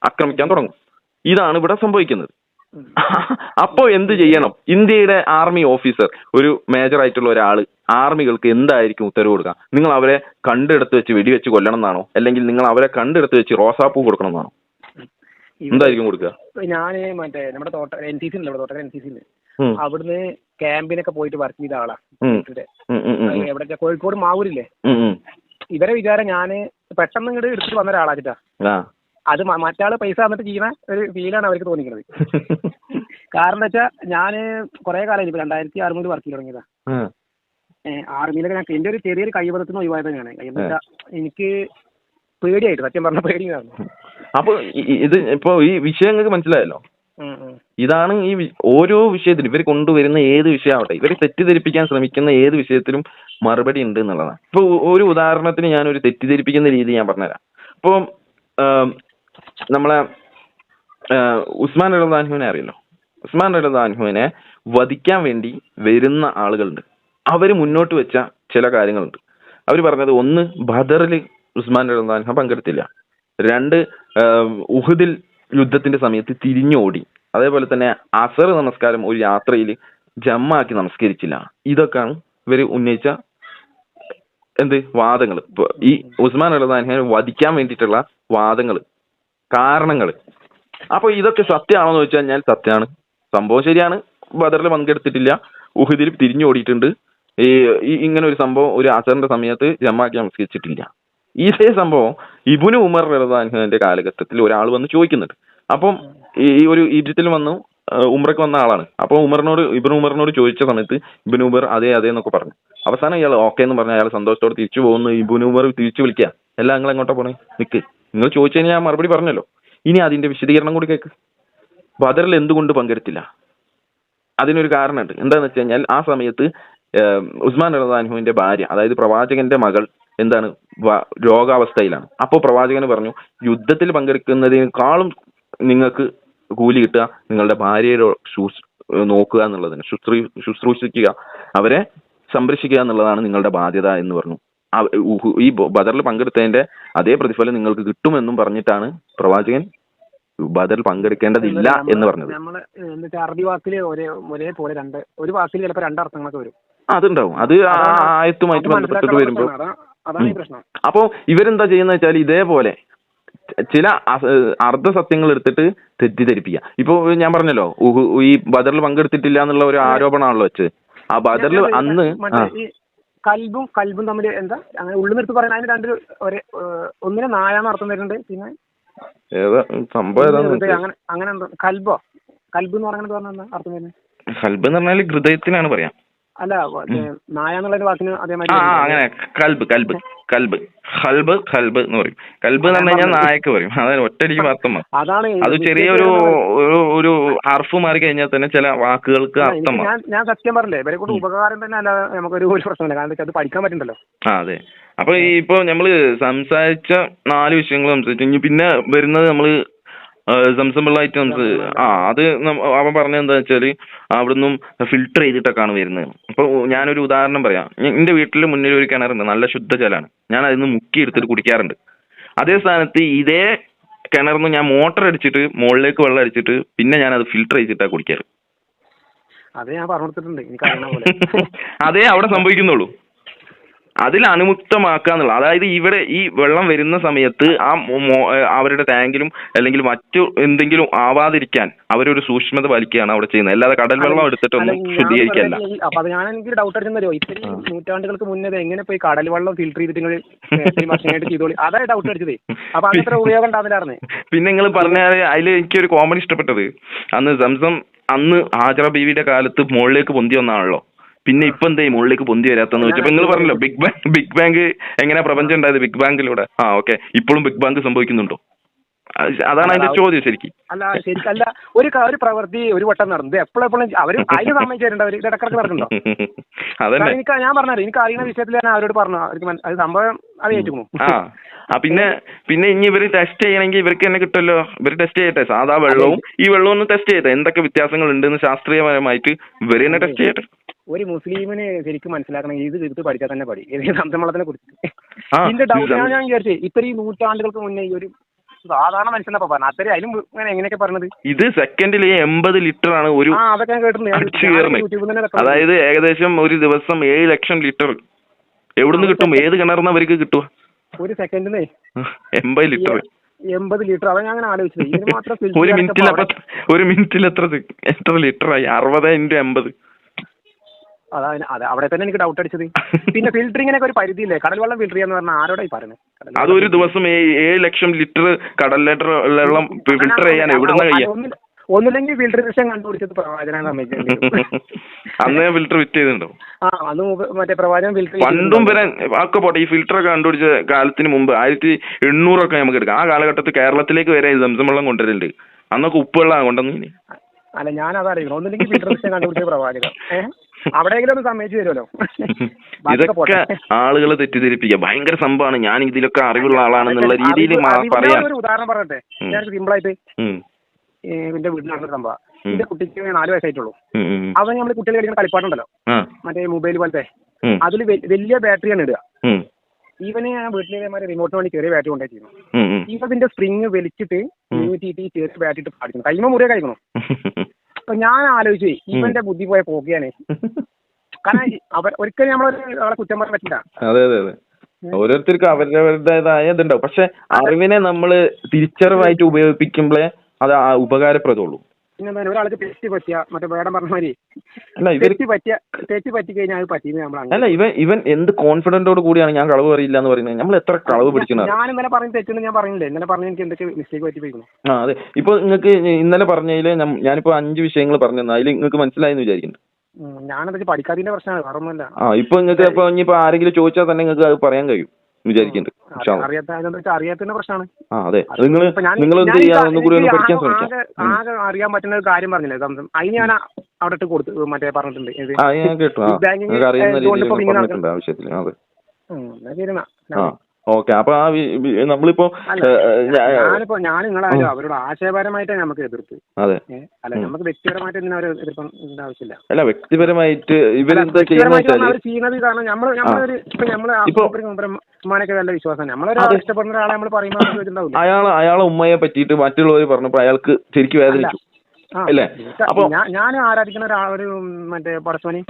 ആക്രമിക്കാൻ തുടങ്ങും. ഇതാണ് ഇവിടെ സംഭവിക്കുന്നത്. അപ്പോൾ എന്ത് ചെയ്യണം? ഇന്ത്യയുടെ ആർമി ഓഫീസർ, ഒരു മേജർ ആയിട്ടുള്ള ഒരാൾ ആർമികൾക്ക് എന്തായിരിക്കും ഉത്തരവ് കൊടുക്കുക? നിങ്ങൾ അവരെ കണ്ടെടുത്ത് വെച്ച് വെടിവെച്ച് കൊല്ലണം എന്നാണോ, അല്ലെങ്കിൽ നിങ്ങൾ അവരെ കണ്ടെടുത്ത് വെച്ച് റോസാപ്പൂ കൊടുക്കണം എന്നാണോ? എന്തായിരിക്കും കൊടുക്കുക? ഞാന് മറ്റേ നമ്മുടെ NCC ഉണ്ടല്ലോ, തോട്ടക്കര NCC അവിടുന്ന് ക്യാമ്പിനൊക്കെ പോയിട്ട് വർക്ക് ചെയ്ത ആളാ. എവിടെ കോഴിക്കോട് മാവൂരില്ലേ, ഇവരെ വിചാരം ഞാന് പെട്ടെന്ന് ഇങ്ങോട്ട് എടുത്തിട്ട് വന്ന ഒരാളാച്ചിട്ടാ. അത് മറ്റാള് പൈസ തന്നിട്ട് ചെയ്യുന്ന ഒരു ഫീലാണ് അവർക്ക് തോന്നിക്കുന്നത്. കാരണം എന്താ വെച്ചാൽ ഞാന് കുറെ കാലം 2006 മുതൽ വർക്ക് ചെയ്ത് തുടങ്ങിയതാ. ആർമിയിലൊക്കെ ഞാൻ എന്റെ ഒരു ചെറിയൊരു കൈവതത്തിന് ഒഴിവായത് തന്നെയാണ്. എന്താ വെച്ചാൽ എനിക്ക് പേടിയായിട്ട്, സത്യം പറഞ്ഞ പേടിയായിരുന്നു. അപ്പൊ ഇത് ഇപ്പൊ ഈ വിഷയം നിങ്ങൾക്ക് മനസ്സിലായല്ലോ. ഇതാണ് ഈ ഓരോ വിഷയത്തിലും ഇവർ കൊണ്ടുവരുന്ന ഏത് വിഷയമാവട്ടെ, ഇവർ തെറ്റിദ്ധരിപ്പിക്കാൻ ശ്രമിക്കുന്ന ഏത് വിഷയത്തിലും മറുപടി ഉണ്ട് എന്നുള്ളതാണ്. ഇപ്പൊ ഒരു ഉദാഹരണത്തിന് ഞാനൊരു തെറ്റിദ്ധരിപ്പിക്കുന്ന രീതി ഞാൻ പറഞ്ഞുതരാം. ഇപ്പൊ നമ്മളെ ഉസ്മാൻ റളിയല്ലാഹുവിനെ അറിയല്ലോ. ഉസ്മാൻ റളിയല്ലാഹുവിനെ വധിക്കാൻ വേണ്ടി വരുന്ന ആളുകളുണ്ട്. അവര് മുന്നോട്ട് വെച്ച ചില കാര്യങ്ങളുണ്ട്. അവർ പറഞ്ഞത്, ഒന്ന്, ബദറിൽ ഉസ്മാൻ റളിയല്ലാഹു പങ്കെടുത്തില്ല. 2, ഉഹുദിൽ യുദ്ധത്തിന്റെ സമയത്ത് തിരിഞ്ഞോടി. അതേപോലെ തന്നെ അസർ നമസ്കാരം ഒരു യാത്രയിൽ ജമ്മാക്കി നമസ്കരിച്ചില്ല. ഇതൊക്കെയാണ് ഇവർ ഉന്നയിച്ച വാദങ്ങൾ. ഈ ഉസ്മാൻ റളിയല്ലാഹുവിനെ വധിക്കാൻ വേണ്ടിയിട്ടുള്ള വാദങ്ങൾ, കാരണങ്ങൾ. അപ്പൊ ഇതൊക്കെ സത്യമാണോന്ന് ചോദിച്ചു കഴിഞ്ഞാൽ സത്യമാണ്, സംഭവം ശരിയാണ്. ബദറിൽ പങ്കെടുത്തിട്ടില്ല, ഉഹുദിൽ തിരിഞ്ഞോടിയിട്ടുണ്ട്. ഇങ്ങനെ ഒരു സംഭവം ഒരു അസറിന്റെ സമയത്ത് ജമ്മാക്കി നമസ്കരിച്ചിട്ടില്ല. ഇതേ സംഭവം ഇബ്നു ഉമർ റളിയല്ലാഹുവിന്റെ കാലഘട്ടത്തിൽ ഒരാൾ വന്ന് ചോദിക്കുന്നുണ്ട്. അപ്പം ഈ ഒരു ഈജിപ്തിൽ വന്നു ഉംറയ്ക്ക് വന്ന ആളാണ്. അപ്പോൾ ഇബ്നു ഉമറിനോട് ചോദിച്ച സമയത്ത് ഇബ്നു ഉമർ അതെ എന്നൊക്കെ പറഞ്ഞു. അവസാനം ഇയാൾ ഓക്കെ എന്ന് പറഞ്ഞ അയാൾ സന്തോഷത്തോടെ തിരിച്ചു പോകുന്നു. ഇബ്നു ഉമർ തിരിച്ചു വിളിക്കുക, എല്ലാം നിങ്ങൾ എങ്ങോട്ടാ പോണേ, നിൽക്ക്, നിങ്ങൾ ചോദിച്ചു കഴിഞ്ഞാൽ ഞാൻ മറുപടി പറഞ്ഞല്ലോ, ഇനി അതിന്റെ വിശദീകരണം കൂടി കേൾക്ക്. ബദറിൽ എന്തുകൊണ്ട് പങ്കെടുത്തില്ല? അതിനൊരു കാരണമുണ്ട്. എന്താണെന്ന് വെച്ച് കഴിഞ്ഞാൽ ആ സമയത്ത് ഉസ്മാൻ റളിയല്ലാഹുവിന്റെ ഭാര്യ, അതായത് പ്രവാചകന്റെ മകൾ രോഗാവസ്ഥയിലാണ്. അപ്പോൾ പ്രവാചകന് പറഞ്ഞു, യുദ്ധത്തിൽ പങ്കെടുക്കുന്നതിനേക്കാളും നിങ്ങൾക്ക് കൂലി കിട്ടുക നിങ്ങളുടെ ഭാര്യയെ നോക്കുക എന്നുള്ളതിന്, ശുശ്രൂഷിക്കുക, അവരെ സംരക്ഷിക്കുക എന്നുള്ളതാണ് നിങ്ങളുടെ ബാധ്യത എന്ന് പറഞ്ഞു. ഈ ബദറിൽ പങ്കെടുത്തതിന്റെ അതേ പ്രതിഫലം നിങ്ങൾക്ക് കിട്ടുമെന്നും പറഞ്ഞിട്ടാണ് പ്രവാചകൻ ബദറിൽ പങ്കെടുക്കേണ്ടതില്ല എന്ന് പറഞ്ഞത്. അറബി വാക്കിൽ ഒരേപോലെ ഒരു വാക്കിൽ ചിലപ്പോൾ 2 അർത്ഥങ്ങളൊക്കെ വരും. അതുണ്ടാവും, അത് ആയത്തുമായിട്ട് ബന്ധപ്പെട്ടിട്ട് വരുമ്പോൾ. അപ്പൊ ഇവരെന്താ ചെയ്യുന്ന വെച്ചാൽ ഇതേപോലെ ചില അർദ്ധസത്യങ്ങൾ എടുത്തിട്ട് തെറ്റിദ്ധരിപ്പിക്കുക. ഇപ്പൊ ഞാൻ പറഞ്ഞല്ലോ, ഈ ബദറിൽ പങ്കെടുത്തിട്ടില്ല എന്നുള്ള ഒരു ആരോപണമാണല്ലോ വെച്ച്. ആ ബദറിൽ അന്ന് കൽബും തമ്മിൽ എന്താ അങ്ങനെ ഉള്ളു നിർത്തി പറയാൻ അതിന് 2 ഒന്നിനെ നായാന്ന് അർത്ഥം വരുന്നുണ്ട്. പിന്നെ സംഭവം അങ്ങനെ കൽബ് എന്ന് പറഞ്ഞാൽ അർത്ഥം വരുന്നത്, കൽബ് എന്ന് പറഞ്ഞാൽ ഹൃദയത്തിനാണ് പറയാം. അല്ല, നായാന്നുള്ള വാക്കിന് അതേമാതിരി അങ്ങനെ കൽബ് എന്ന് പറയും. കൽബ് എന്ന് പറഞ്ഞു കഴിഞ്ഞാൽ നായക്ക് പറയും. അതായത് ഒറ്റയടിക്ക് അർത്ഥം അതാണ്. അത് ചെറിയൊരു ഒരു ഹർഫ് മാറി കഴിഞ്ഞാൽ തന്നെ ചില വാക്കുകൾക്ക് അർത്ഥം. ഞാൻ സത്യം പറഞ്ഞില്ലേ, ഇവരെ കൊണ്ട് ഉപകാരം തന്നെ അല്ല, നമുക്കൊരു പ്രശ്നമില്ല. കാരണം അത് പഠിക്കാൻ പറ്റുന്നുണ്ടല്ലോ. അതെ. അപ്പൊ ഇപ്പൊ നമ്മള് സംസാരിച്ച 4 വിഷയങ്ങൾ സംസാരിച്ചു. പിന്നെ വരുന്നത് നമ്മള് സംസമ്പിളായിട്ട് അത് അവൻ പറഞ്ഞത് എന്താ വെച്ചാല് അവിടുന്ന് ഫിൽട്ടർ ചെയ്തിട്ടൊക്കെയാണ് വരുന്നത്. അപ്പൊ ഞാനൊരു ഉദാഹരണം പറയാം. എന്റെ വീട്ടിൽ മുന്നിൽ ഒരു കിണറുണ്ട്, നല്ല ശുദ്ധജലമാണ്. ഞാൻ അതിന് മുക്കി എടുത്തിട്ട് കുടിക്കാറുണ്ട്. അതേ സ്ഥാനത്ത് ഇതേ കിണറിന്ന് ഞാൻ മോട്ടർ അടിച്ചിട്ട് മുകളിലേക്ക് വെള്ളം അടിച്ചിട്ട് പിന്നെ ഞാൻ അത് ഫിൽട്ടർ ചെയ്തിട്ടാണ് കുടിക്കാറ്. അതേ ഞാൻ പറഞ്ഞിട്ടുണ്ട്, അതേ അവിടെ സംഭവിക്കുന്നുള്ളൂ. അതിൽ അണുമുക്തമാക്കുക എന്നുള്ള, അതായത് ഇവിടെ ഈ വെള്ളം വരുന്ന സമയത്ത് അവരുടെ ടാങ്കിലും അല്ലെങ്കിൽ മറ്റു എന്തെങ്കിലും ആവാതിരിക്കാൻ അവരൊരു സൂക്ഷ്മത പാലിക്കുകയാണ് അവിടെ ചെയ്യുന്നത്. അല്ലാതെ കടൽ വെള്ളം എടുത്തിട്ടൊന്നും ശുദ്ധീകരിക്കല്ല. അപ്പൊ അത് ഞാൻ എനിക്ക് ഡൗട്ട് അടിച്ചോ, ഇത്രയും നൂറ്റാണ്ടുകൾക്ക് മുന്നേ എങ്ങനെ പോയി കടൽ വെള്ളം ഫിൽട്ടർ ചെയ്തിട്ട് ചെയ്തോളി, അതായത് ഡൗട്ട് അടിച്ചതേ. അപ്പൊ അത്ര ഉപയോഗം ഉണ്ടാവില്ലായിരുന്നേ. പിന്നെ നിങ്ങൾ പറഞ്ഞാൽ അതിൽ എനിക്കൊരു കോമഡി ഇഷ്ടപ്പെട്ടത്, അന്ന് സംസം ഹാജറ ബീവിയുടെ കാലത്ത് മുകളിലേക്ക് പൊന്തി വന്നാണല്ലോ. പിന്നെ ഇപ്പൊ എന്തേ മുകളിലേക്ക് പൊന്തി വരാത്തെന്ന് വെച്ചപ്പോ നിങ്ങൾ പറഞ്ഞല്ലോ ബിഗ് ബാങ്ക് എങ്ങനെ പ്രപഞ്ചം ഉണ്ടായത്, ബിഗ് ബാങ്കിലൂടെ. ഓക്കെ, ഇപ്പോഴും ബിഗ് ബാങ്ക് സംഭവിക്കുന്നുണ്ടോ? അതാണ് അതിന്റെ ചോദ്യം. ശരിക്കും ശരിക്കല്ല, ഒരു പ്രവൃത്തി ഒരു വട്ടം നടന്നത് എപ്പോഴും അവര് അതിന് സമ്മതിച്ചിട്ടുണ്ട്, അവർ ഇടക്കിടക്ക് നടക്കുന്നുണ്ടോ? എനിക്ക് ഞാൻ പറഞ്ഞത് എനിക്ക് അറിയുന്ന വിഷയത്തിൽ ഞാൻ അവരോട് പറഞ്ഞു, അവർക്ക് അത് സംഭവം അത് ഏറ്റുന്നു. പിന്നെ ഇനി ഇവര് ടെസ്റ്റ് ചെയ്യണമെങ്കിൽ ഇവർക്ക് തന്നെ കിട്ടുമല്ലോ. ഇവർ ടെസ്റ്റ് ചെയ്യട്ടെ, സാധാ വെള്ളവും ഈ വെള്ളവും ഒന്ന് ടെസ്റ്റ് ചെയ്യട്ടെ, എന്തൊക്കെ വ്യത്യാസങ്ങൾ ഉണ്ടെന്ന് ശാസ്ത്രീയപരമായിട്ട് ഇവർ തന്നെ ടെസ്റ്റ് ചെയ്യട്ടെ. ഒരു മുസ്ലിമിന് ശരിക്കും മനസ്സിലാക്കണം, ഇത് എടുത്ത് പഠിച്ചാൽ തന്നെ പഠി സംരംഭത്തിനെ കുറിച്ച്. ഇതിന്റെ ഡൗട്ട് ഞാൻ വിചാരിച്ചേ, ഇത്രയും നൂറ്റാണ്ടുകൾക്ക് മുന്നേ ഈ ഒരു സാധാരണ മനുഷ്യനപ്പോ പറഞ്ഞു അത്രയും അതിലും എങ്ങനെയൊക്കെ പറഞ്ഞത്. ഇത് സെക്കൻഡിൽ 80 ലിറ്റർ ആണ് ഒരു, അതൊക്കെ ഞാൻ കേട്ടിട്ടുണ്ട്. അതായത് ഏകദേശം ഒരു ദിവസം 7 ലക്ഷം ലിറ്റർ എവിടുന്ന് കിട്ടും? ഏത് കിണർന്ന് അവർക്ക് കിട്ടുക? ഒരു സെക്കൻഡിന് 80 ലിറ്റർ. 80 ലിറ്റർ. അതാ ഞാൻ അങ്ങനെ ആലോചിച്ചത്. ഇതിന് മാത്രം ഒരു മിനിറ്റിൽ എത്ര ലിറ്ററായി? 60 × 80. അതെ, അവിടെ തന്നെ എനിക്ക് ഡൗട്ട് അടിച്ചത്. പിന്നെ ഫിൽറ്ററിങ്ങിനൊക്കെ ഒരു പരിധിയില്ലേ? കടൽ വെള്ളം ഫിൽറ്റർ ചെയ്യാന്ന് പറഞ്ഞാൽ ആരോടായി പറയുന്നത്? അതൊരു ദിവസം 7 ലക്ഷം ലിറ്റർ കടൽ ലിറ്റർ വെള്ളം ഫിൽറ്റർ ചെയ്യാൻ എവിടുന്ന കഴിയാ? ഒന്നുമില്ലെങ്കിൽ ഫിൽറ്റർ സിസ്റ്റം കണ്ടുപിടിച്ചത് പ്രവാചകനാണ് സമ്മതിച്ചത്. അന്നേ ഫിൽറ്റർ വിറ്റ് ചെയ്തിട്ടുണ്ടോ? അന്ന് മറ്റേ പ്രവാചകൻ ഫിൽറ്റർ പണ്ടും വരാൻ ഒക്കെ പോട്ടെ. ഈ ഫിൽറ്റർ ഒക്കെ കണ്ടുപിടിച്ച കാലത്തിന് മുമ്പ് 1800 നമുക്ക് എടുക്കാം. ആ കാലഘട്ടത്തിൽ കേരളത്തിലേക്ക് വരെ സംസം വെള്ളം കൊണ്ടുവരുന്നുണ്ട്. അന്നൊക്കെ ഉപ്പുവെള്ളം കൊണ്ടുവന്നു. അല്ല, ഞാൻ അതറിയിക്കണം. ഒന്നുമില്ലെങ്കിൽ ഫിൽറ്റർ സിസ്റ്റം കണ്ടുപിടിച്ച പ്രവാചകൻ അവിടെയെങ്കിലും ഒന്ന് സമ്മതിച്ചു തരുമല്ലോ. ഇതൊക്കെ ആളുകളെ തെറ്റിദ്ധരിപ്പിക്കുക ഭയങ്കര സംഭവമാണ്. ഞാൻ ഇതിലൊക്കെ അറിവുള്ള ആളാണെന്നുള്ള രീതിയിൽ പറയാം. ഒരു ഉദാഹരണം പറയട്ടെ, ഞാൻ സിമ്പിളായിട്ട് എന്റെ വീട്ടിൽ നടന്ന സംഭവം. എന്റെ കുട്ടിക്ക് 4 വയസ്സായിട്ടുള്ളൂ. അവൻ നമ്മൾ കുട്ടികൾ കളിക്കുന്ന കളിപ്പാട്ടുണ്ടല്ലോ, മറ്റേ മൊബൈൽ പോലത്തെ, അതിൽ വലിയ ബാറ്ററിയാണ് ഇടുക. ഈവന് ഞാൻ വീട്ടിലെ റിമോട്ടിന് വേണ്ടി ചെറിയ ബാറ്ററി കൊണ്ടുപോയിരുന്നു. ഇവന്റെ സ്പ്രിങ് വലിച്ചിട്ട് ചെറിയ ബാറ്ററി ഇട്ട് പാടിക്കുന്നു. കൈമ മുറിയെ കഴിക്കണം. അപ്പൊ ഞാൻ ആലോചിച്ചു, ഇവന്റെ ബുദ്ധി പോയ പോക്കിയാണ്. കാരണം ഒരിക്കലും നമ്മളെ കുറ്റം പറയാൻ പറ്റില്ല. അതെ അതെ അതെ, ഓരോരുത്തർക്കും അവരുടേതായ ഇതുണ്ടാവും. പക്ഷെ അറിവിനെ നമ്മള് തിരിച്ചറിവായിട്ട് ഉപയോഗിപ്പിക്കുമ്പോഴേ അത് ഉപകാരപ്രദമുള്ളൂ. പിന്നെ ഒരാൾക്ക് തെറ്റ് പറ്റിയ മറ്റേ വേടം പറഞ്ഞ മാതിരി തെറ്റ് പറ്റി കഴിഞ്ഞാൽ അത് പറ്റിയെന്ന് നമ്മൾ അല്ല, ഇവൻ എന്ത് കോൺഫിഡന്റോട് കൂടിയാണ് ഞാൻ കളവ് പറയില്ല എന്ന് പറയുന്നത്. നമ്മൾ എത്ര കളവ് പിടിക്കുന്നത്. ഞാൻ ഇന്നലെ പറഞ്ഞ തെറ്റെന്ന് ഞാൻ പറഞ്ഞില്ലേ? ഇന്നലെ പറഞ്ഞ എനിക്ക് എന്തൊക്കെ മിസ്റ്റേക്ക് പറ്റി പോയിക്കുന്നു. അതെ, ഇപ്പൊ നിങ്ങൾക്ക് ഇന്നലെ പറഞ്ഞതില് ഞാനിപ്പോ 5 വിഷയങ്ങൾ പറഞ്ഞു തന്നു. അതിൽ നിങ്ങൾക്ക് മനസ്സിലായെന്ന് വിചാരിക്കുന്നു. ഞാനതൊക്കെ പഠിക്കാതിന്റെ പ്രശ്നമാണ്, വേറെ ഒന്നുമല്ല. ഇപ്പൊ നിങ്ങൾക്ക് ഇപ്പൊ ഇനിയിപ്പോ ആരെങ്കിലും ചോദിച്ചാൽ തന്നെ നിങ്ങൾക്ക് അത് പറയാൻ കഴിയും വിചാരിക്കുന്നുണ്ട്. അറിയാത്തതിന്റെ പ്രശ്നമാണ്. അതെ, നിങ്ങൾ എന്ത് ചെയ്യാ ഒന്നുകൂടി ഒന്ന് പഠിക്കാൻ ശ്രമിക്കാം. ആകെ അറിയാൻ പറ്റുന്ന ഒരു കാര്യം പറഞ്ഞില്ലേ സംസം, അതിന് ഞാൻ അവിടെ കൊടുത്തു മറ്റേ പറഞ്ഞിട്ടുണ്ട്. ഞാൻ കേട്ടു, അറിയുന്ന രീതിയിൽ പറഞ്ഞിട്ടുണ്ട് ആവശ്യത്തിൽ. അതെ, ഓക്കെ. അപ്പൊ നമ്മളിപ്പോ ഞാൻ നിങ്ങളായാലും അവരോട് ആശയപരമായിട്ടാണ് നമുക്ക് എതിർപ്പ്. അതെ, അല്ല നമുക്ക് വ്യക്തിപരമായിട്ട് എന്തിനാ അവരെ എതിർക്കേണ്ട ആവശ്യമില്ല. അല്ല, വ്യക്തിപരമായിട്ട് ഇവരെന്താ ചെയ്യുന്നത്? കാരണം ഉമ്മാനൊക്കെ നല്ല വിശ്വാസം, നമ്മളൊരാൾ ഇഷ്ടപ്പെടുന്ന ഒരാളെ നമ്മൾ പറയുമ്പോൾ അയാളെ ഉമ്മയെ പറ്റിയിട്ട് മറ്റുള്ളവർ പറഞ്ഞപ്പോ അയാൾക്ക് ശരിക്കും വേദനിച്ചു അല്ലേ? അപ്പൊ ഞാൻ ആരാധിക്കുന്ന ഒരു മറ്റേ പടച്ചോനി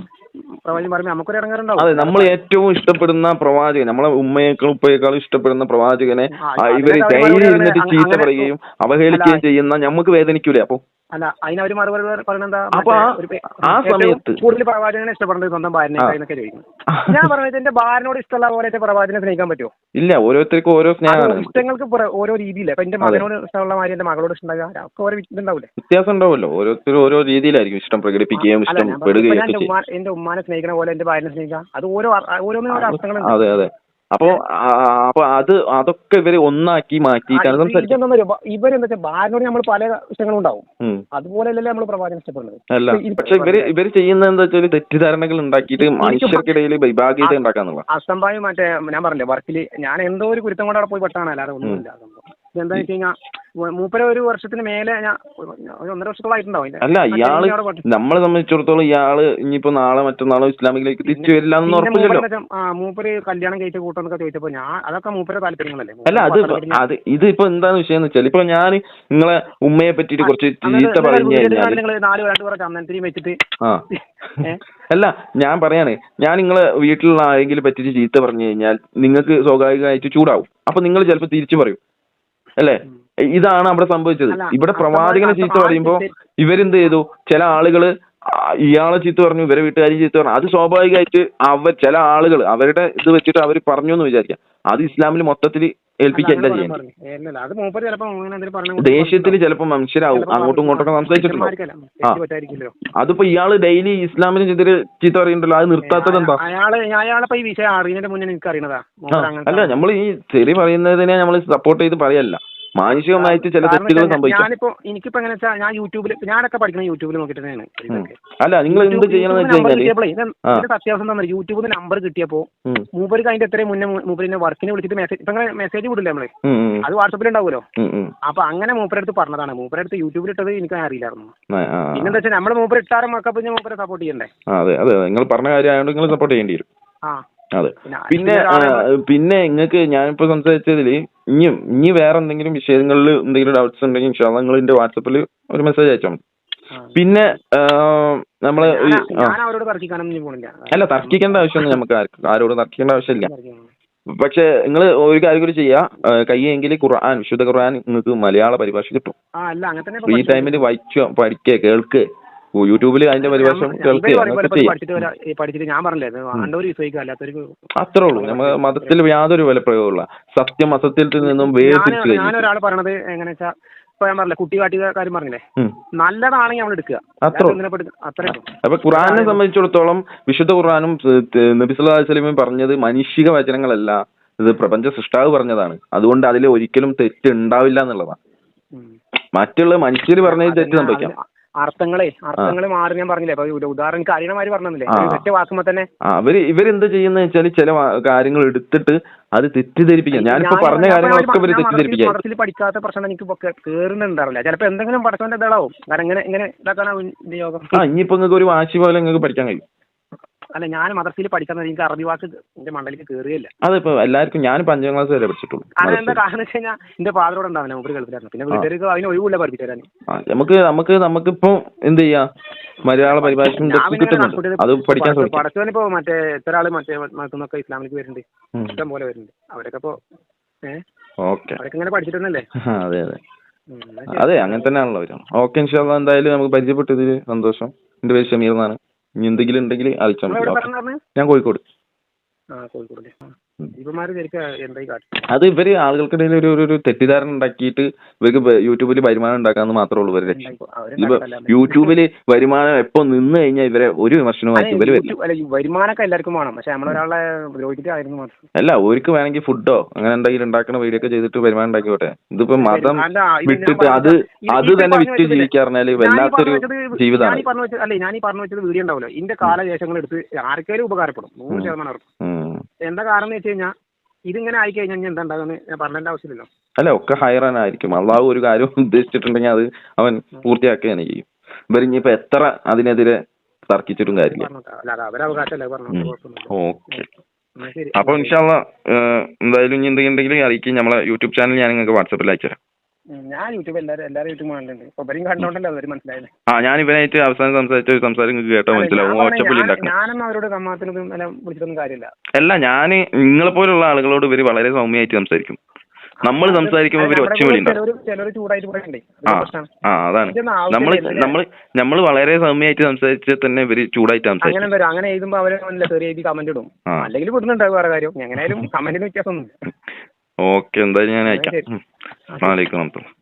പ്രവാചകൻ പറയുമ്പോൾ നമുക്കൊരു ഇടങ്ങാറുണ്ടാവും. അതെ, നമ്മൾ ഏറ്റവും ഇഷ്ടപ്പെടുന്ന പ്രവാചകൻ, നമ്മളെ ഉമ്മയേക്കാളും ഉപ്പയേക്കാളും ഇഷ്ടപ്പെടുന്ന പ്രവാചകനെ ഇവര് ധൈര്യം ഇരുന്നിട്ട് ചീത്ത പറയുകയും അവഹേളിക്കുകയും ചെയ്യുന്ന നമുക്ക് വേദനിക്കൂലേ? അപ്പൊ അല്ല, അതിനവര് മറുപടി പറയുന്നത് ആ സമയത്ത് കൂടുതൽ പ്രവാചകനെ ഇഷ്ടപ്പെടുന്നത് സ്വന്തം ഭാര്യനൊക്കെ ചോദിക്കുന്നു. ഞാൻ പറഞ്ഞത് എന്റെ ഭാര്യനോട് ഇഷ്ടമുള്ള പോലെ പ്രവാചകനെ സ്നേഹിക്കാൻ പറ്റുമോ? ഇല്ല, ഓരോരുത്തർക്കും ഓരോ സ്നേഹമാണ്. ഇഷ്ടങ്ങൾക്ക് ഓരോ രീതിയില്ല. ഇപ്പൊ എന്റെ മകനോട് ഇഷ്ടമുള്ള മാതിരി എന്റെ മകളോട് ഇഷ്ടമുണ്ടാകുക, ഓരോ ഇതുണ്ടാവില്ലേ? വ്യത്യാസം ഉണ്ടാവുമല്ലോ. ഓരോരുത്തരും ഓരോ രീതിയിലായിരിക്കും ഇഷ്ടം പ്രകടിപ്പിക്കുകയും ഇഷ്ടപ്പെടുകയും. എന്റെ ഉമ്മാനെ സ്നേഹിക്കുന്ന പോലെ എന്റെ ഭാര്യനെ സ്നേഹിക്കാം. അത് ഓരോന്നിനും ഓരോ അർത്ഥങ്ങളുണ്ട്. അതെ അതെ. അപ്പൊ അതൊക്കെ ഇവര് ഒന്നാക്കി മാറ്റിയിട്ടാണ് സംസാരിക്കുന്നത്. ഇവരെന്താ വെച്ചാൽ ഭാര്യനോട് നമ്മൾ പല ഇഷ്ടങ്ങളും ഉണ്ടാവും, അതുപോലെ അല്ലല്ലേ നമ്മൾ പ്രവാചകൻ ഇഷ്ടപ്പെടുന്നത്. അല്ല, പക്ഷെ ഇവര് ചെയ്യുന്നത് എന്താ വെച്ചാൽ തെറ്റിദ്ധാരണകൾ ഉണ്ടാക്കിയിട്ട് മനുഷ്യർക്കിടയിൽ വൈഭാഗീയത ഉണ്ടാക്കാന്നുള്ള അസംഭാവം. മറ്റേ ഞാൻ പറഞ്ഞില്ലേ, വർക്കില് ഞാൻ എന്തോ ഒരു കുരുത്തം കൊണ്ട് അവിടെ പോയി പെട്ടാണ്, അല്ലാതെ ഒന്നുമില്ല. എന്താ വെച്ച് കഴിഞ്ഞാൽ മൂപ്പര 1 വർഷത്തിന് മേലെ, ഞാൻ 1.5 വർഷത്തോളായിട്ടുണ്ടാവും. അല്ല, ഇയാള് നമ്മളെ സംബന്ധിച്ചിടത്തോളം ഇയാള് ഇനിയിപ്പോ നാളെ മറ്റന്നാളോ ഇസ്ലാമിലേക്ക് തിരിച്ചു വരില്ല എന്ന് ഉറപ്പില്ലല്ലോ. മൂപ്പര് കല്യാണം കഴിച്ച കൂട്ടം ചോദിച്ചപ്പോ ഞാൻ അതൊക്കെ മൂപ്പര താല്പര്യങ്ങളല്ലേ. അല്ല, ഇത് ഇപ്പൊ എന്താണ് വിഷയം എന്ന് വെച്ചാൽ, ഇപ്പൊ ഞാൻ നിങ്ങളെ ഉമ്മയെ പറ്റിട്ട് കുറച്ച് ചീത്ത പറഞ്ഞു കഴിഞ്ഞാൽ ചന്ദനത്തിരി വെച്ചിട്ട് അല്ല, ഞാൻ പറയാണ്, ഞാൻ നിങ്ങളെ വീട്ടിലുള്ള ആരെങ്കിലും പറ്റിച്ച് ചീത്ത പറഞ്ഞു കഴിഞ്ഞാൽ നിങ്ങൾക്ക് സ്വാഭാവികമായിട്ട് ചൂടാവും. അപ്പൊ നിങ്ങൾ ചിലപ്പോൾ തിരിച്ചു പറയും അല്ലേ? ഇതാണ് അവിടെ സംഭവിച്ചത്. ഇവിടെ പ്രവാചകനെ ചീത്ത പറയുമ്പോ ഇവരെന്ത് ചെയ്തു? ചില ആളുകള് ഇയാളെ ചീത്ത പറഞ്ഞു, ഇവരെ വീട്ടുകാരും ചീത്ത പറഞ്ഞു. അത് സ്വാഭാവികമായിട്ട് ചില ആളുകൾ അവരുടെ ഇത് വെച്ചിട്ട് അവർ പറഞ്ഞു എന്ന് വിചാരിക്കാം. അത് ഇസ്ലാമിൽ മൊത്തത്തിൽ ഏൽപ്പിക്കല്ല ചെയ്യുന്നത്. ദേഷ്യത്തിൽ ചിലപ്പോൾ മനുഷ്യരാവും, അങ്ങോട്ടും ഇങ്ങോട്ടൊക്കെ സംസാരിച്ചിട്ടുണ്ടോ? അതിപ്പോ ഇയാള് ഡെയിലി ഇസ്ലാമിന് ചീത്ത പറയുന്നുണ്ടല്ലോ, അത് നിർത്താത്തത് എന്താ? അല്ല, നമ്മൾ ഈ തെറി പറയുന്നതിനെ നമ്മൾ സപ്പോർട്ട് ചെയ്ത് പറയല്ല, മാനുഷികമായിട്ട് ചില തെറ്റുകൾ സംഭവിക്കും. എനിക്കിപ്പോ എങ്ങനെ വെച്ചാൽ ഞാൻ യൂട്യൂബിൽ, ഞാനൊക്കെ പഠിക്കുന്നത് യൂട്യൂബിൽ നോക്കിയിട്ടാണ്. അല്ല, നിങ്ങൾ എന്ത് ചെയ്യണമെന്ന് വെച്ച് കഴിഞ്ഞാൽ അത്യാവശ്യം തന്നെ യൂട്യൂബിൽ നമ്പർ കിട്ടിയപ്പോ മൂപ്പർക്ക് അതിന്റെ എത്രയും മുന്നേ മൂപ്പരിന്റെ വർക്കിനെ വിളിച്ചിട്ട് മെസ്സേജ് വിടില്ല നമ്മള്, അത് വാട്സപ്പിൽ ഉണ്ടാവുമല്ലോ. അപ്പൊ അങ്ങനെ മൂപ്പരടുത്ത് പറഞ്ഞതാണ്. മൂപ്പരടുത്ത് യൂട്യൂബിൽ ഇട്ടത് എനിക്ക് അറിയില്ലായിരുന്നു. പിന്നെന്താ വെച്ചാൽ നമ്മള് മൂപ്പര് ഇട്ടാറും ഒക്കെ പിന്നെ മൂപ്പരെ സപ്പോർട്ട് ചെയ്യണ്ടേ? അതെ അതെ, നിങ്ങൾ പറഞ്ഞ കാര്യമായതുകൊണ്ട് നിങ്ങൾ സപ്പോർട്ട് ചെയ്യേണ്ടി വരും. അതെ. പിന്നെ നിങ്ങൾക്ക് ഞാനിപ്പോ സംസാരിച്ചതിൽ ഇനി വേറെ എന്തെങ്കിലും വിഷയങ്ങളിൽ എന്തെങ്കിലും ഡൗട്ട്സ് ഉണ്ടെങ്കിൽ ഇൻഷാല്ലാ നിങ്ങൾ എന്റെ വാട്സപ്പിൽ ഒരു മെസ്സേജ് അയച്ചാൽ മതി. പിന്നെ നമ്മള് അല്ല, തർക്കിക്കേണ്ട ആവശ്യമൊന്നും നമുക്ക് ആരോട് തർക്കിക്കേണ്ട ആവശ്യമില്ല. പക്ഷെ നിങ്ങൾ ഒരു കാര്യം കൂടി ചെയ്യാ, കയ്യെങ്കിൽ ഖുർആൻ, വിശുദ്ധ ഖുർആൻ നിങ്ങൾക്ക് മലയാള പരിഭാഷ കിട്ടും. ഫ്രീ ടൈമിൽ വായിച്ചോ, പഠിക്കേ, കേൾക്ക്. യൂട്യൂബിൽ അതിന്റെ പരിഭാഷ കേൾക്കുക. അത്രേ ഉള്ളൂ. നമ്മൾ മതത്തിൽ യാതൊരു വിലപ്രയോഗമുള്ള സത്യം അസത്യത്തിൽ നിന്നും വേർതിരിച്ചു. ഞാനൊരാൾ പറയണത് എങ്ങനെ വെച്ചാൽ ഇപ്പൊ ഞാൻ പറഞ്ഞില്ലേ, കുട്ടി കാട്ടിയ കാര്യം പറഞ്ഞില്ലേ, നല്ലതാണെങ്കിൽ നമ്മൾ എടുക്കുക. അത്രേ. അപ്പൊ ഖുർആനെ സംബന്ധിച്ചിടത്തോളം വിശുദ്ധ ഖുർആനും നബി സല്ലല്ലാഹു അലൈഹി വസല്ലം പറഞ്ഞത് മാനുഷിക വചനങ്ങളല്ല, ഇത് പ്രപഞ്ച സൃഷ്ടാവ് പറഞ്ഞതാണ്. അതുകൊണ്ട് അതിൽ ഒരിക്കലും തെറ്റ് ഉണ്ടാവില്ല എന്നുള്ളതാണ്. മറ്റുള്ള മനുഷ്യർ പറഞ്ഞത് തെറ്റ് സംഭവിക്കാം. അർത്ഥങ്ങളെ മാറി ഞാൻ പറഞ്ഞില്ലേ, ഉദാഹരണം എനിക്ക് അറിയണമാര് പറഞ്ഞില്ലേ, ഒറ്റ വാക്കുമ്പോ തന്നെ ഇവരെന്ത് ചെയ്യുന്ന വെച്ചാൽ ചില കാര്യങ്ങൾ എടുത്തിട്ട് അത് തെറ്റിദ്ധരിപ്പിക്കാം. ഞാനിപ്പോ പറഞ്ഞ കാര്യങ്ങളൊക്കെ ഇവര് തെറ്റിദ്ധരിപ്പിക്കാം. മദ്രസയിൽ പഠിക്കാത്ത പ്രശ്നം എനിക്ക് കേറുന്നുണ്ടാവില്ല. ചിലപ്പോ എന്തെങ്കിലും പഠിച്ചവന്റെ ഇതാവും. കാരണം ഇങ്ങനെ ഇതാക്കാനാവും യോഗം. ഇനിയിപ്പോ നിങ്ങൾക്ക് ഒരു വാശി പോലെ നിങ്ങൾക്ക് പഠിക്കാൻ കഴിയും. അല്ല, ഞാൻ മദ്രസയിൽ പഠിക്കാൻ എനിക്ക് അറബി വാക്ക് എന്റെ മണ്ടലിക്ക് കയറിയില്ല. അതിപ്പോ എല്ലാവർക്കും ഞാനിപ്പോ 5ാം ക്ലാസ് വരെ പഠിച്ചിട്ടുള്ളൂ. അതെന്താ കാരണം വെച്ച് കഴിഞ്ഞാൽ എന്റെ ഫാദറോട് ഉണ്ടാവില്ല, മുമ്പ് ഗൾഫിലായിരുന്നു. പിന്നെ വീട്ടുകാർക്ക് അതിന് ഒഴിവില്ല പഠിപ്പിച്ചു തരാൻ. നമുക്കിപ്പോ എന്ത് ചെയ്യാ, മലയാള പരിഭാഷ കിട്ടുന്നുണ്ട്, അത് പഠിക്കാൻ ശ്രമിക്കാം. പഠിച്ചവനിപ്പോ മറ്റേ ഇത്ര ആള് മറ്റേ മതത്തിനൊക്കെ ഇസ്ലാമിലേക്ക് വരുന്നുണ്ട്, ഇഷ്ടം പോലെ വരുന്നുണ്ട്. അവരൊക്കെ ഇപ്പൊ അവരൊക്കെ ഇങ്ങനെ പഠിച്ചിട്ടുണ്ടല്ലേ. അതെ, അങ്ങനെ തന്നെയാണല്ലോ അവരാണ്. ഓക്കെ, ഇൻഷാ അല്ലാഹ് എന്തായാലും നമുക്ക് പരിചയപ്പെട്ടതിൽ സന്തോഷം. എന്റെ പേര് ഷമീർ എന്നാണ്. ഇനി എന്തെങ്കിലും ഉണ്ടെങ്കിൽ അറിയിച്ചാൽ മതി. ഞാൻ കോഴിക്കോട്. അത് ഇവര് ആളുകൾക്കിടയിൽ ഒരു തെറ്റിദ്ധാരണ ഉണ്ടാക്കിയിട്ട് ഇവർക്ക് യൂട്യൂബിൽ വരുമാനം ഉണ്ടാക്കാന്ന് മാത്രമേ ഉള്ളൂ ഇവരുടെ ലക്ഷ്യം. ഇപ്പൊ യൂട്യൂബില് വരുമാനം എപ്പോ നിന്ന് കഴിഞ്ഞാൽ ഇവരെ ഒരു വിമർശനമായിട്ട് ഇവര് വരുമാനമൊക്കെ എല്ലാവർക്കും വേണം, പക്ഷെ നമ്മളൊരാളെ ദ്രോഹിച്ചിട്ടായിരുന്നു മാത്രം. അല്ല, ഓർക്ക് വേണമെങ്കിൽ ഫുഡോ അങ്ങനെ എന്തെങ്കിലും ഉണ്ടാക്കുന്ന വീഡിയോ ഒക്കെ ചെയ്തിട്ട് വരുമാനം ഉണ്ടാക്കിക്കോട്ടെ. ഇതിപ്പോ മതം വിട്ടിട്ട് അത് തന്നെ വിറ്റ് ജീവിക്കാറിഞ്ഞാല് വല്ലാത്തൊരു ജീവിതമാണ്. ഞാൻ ഈ പറഞ്ഞു വെച്ചത് വീഡിയോ ഉണ്ടാവില്ല, ഇതിന്റെ കാലശേഷങ്ങൾ എടുത്ത് ആർക്കെങ്കിലും ഉപകാരപ്പെടും 100% ഉറപ്പ്. എന്താ കാരണം എന്ന് വെച്ച് കഴിഞ്ഞാൽ ഇതിങ്ങനെ ആയി കഴിഞ്ഞാൽ എന്താ ഉണ്ടാകുന്നത് ഞാൻ പറഞ്ഞതിന്റെ ആവശ്യമില്ലല്ലോ. അല്ല, ഒക്കെ ഹൈറാനായിരിക്കും. അള്ളാഹു ഒരു കാര്യം ഉദ്ദേശിച്ചിട്ടുണ്ടെങ്കിൽ അത് അവൻ പൂർത്തിയാക്കുക തന്നെ ചെയ്യും. ഇവരിഞ്ഞിപ്പോ എത്ര അതിനെതിരെ തർക്കിച്ചിട്ടും കാര്യമില്ല. ഓക്കെ, അപ്പൊ ഇൻഷാ അല്ലാഹ് എന്തായാലും ഇനി എന്തെങ്കിലും അറിയിക്കും. നമ്മളെ യൂട്യൂബ് ചാനൽ ഞാൻ നിങ്ങൾക്ക് വാട്സാപ്പിൽ അയച്ചുതരാം. ഞാൻ യൂട്യൂബ് എല്ലാവരും യൂട്യൂബ് കാണലുണ്ട്. കണ്ടോണ്ടല്ലോ അവര് മനസ്സിലായത്. ഞാൻ ഇവനായിട്ട് അവസാനം സംസാരം കേട്ടോ മനസ്സിലാവും. ഞാനൊന്നും അവരോട് കമ്മാത്തിനൊന്നും വിളിച്ചിട്ടൊന്നും കാര്യമില്ല. അല്ല, ഞാൻ നിങ്ങളെ പോലുള്ള ആളുകളോട് ഇവര് വളരെ സൗമ്യമായിട്ട് സംസാരിക്കും. നമ്മൾ സംസാരിക്കുമ്പോൾ ഇവര് ഒച്ചവിളി ഉണ്ടാവും. അതാണ് നമ്മൾ വളരെ സൗമ്യമായിട്ട് സംസാരിച്ചാൽ തന്നെ ഇവര് ചൂടായിട്ട് സംസാരിക്കും. അങ്ങനെ എഴുതുമ്പോ അവര് കമന്റ് ഇടും, അല്ലെങ്കിൽ വിടുന്നുണ്ടാവും വേറെ കാര്യം. എങ്ങനെയാലും കമന്റിന് വ്യത്യാസമൊന്നും. ഓക്കെ, എന്തായാലും ഞാൻ അയക്കാം. വലൈക്കും അസ്സലാം.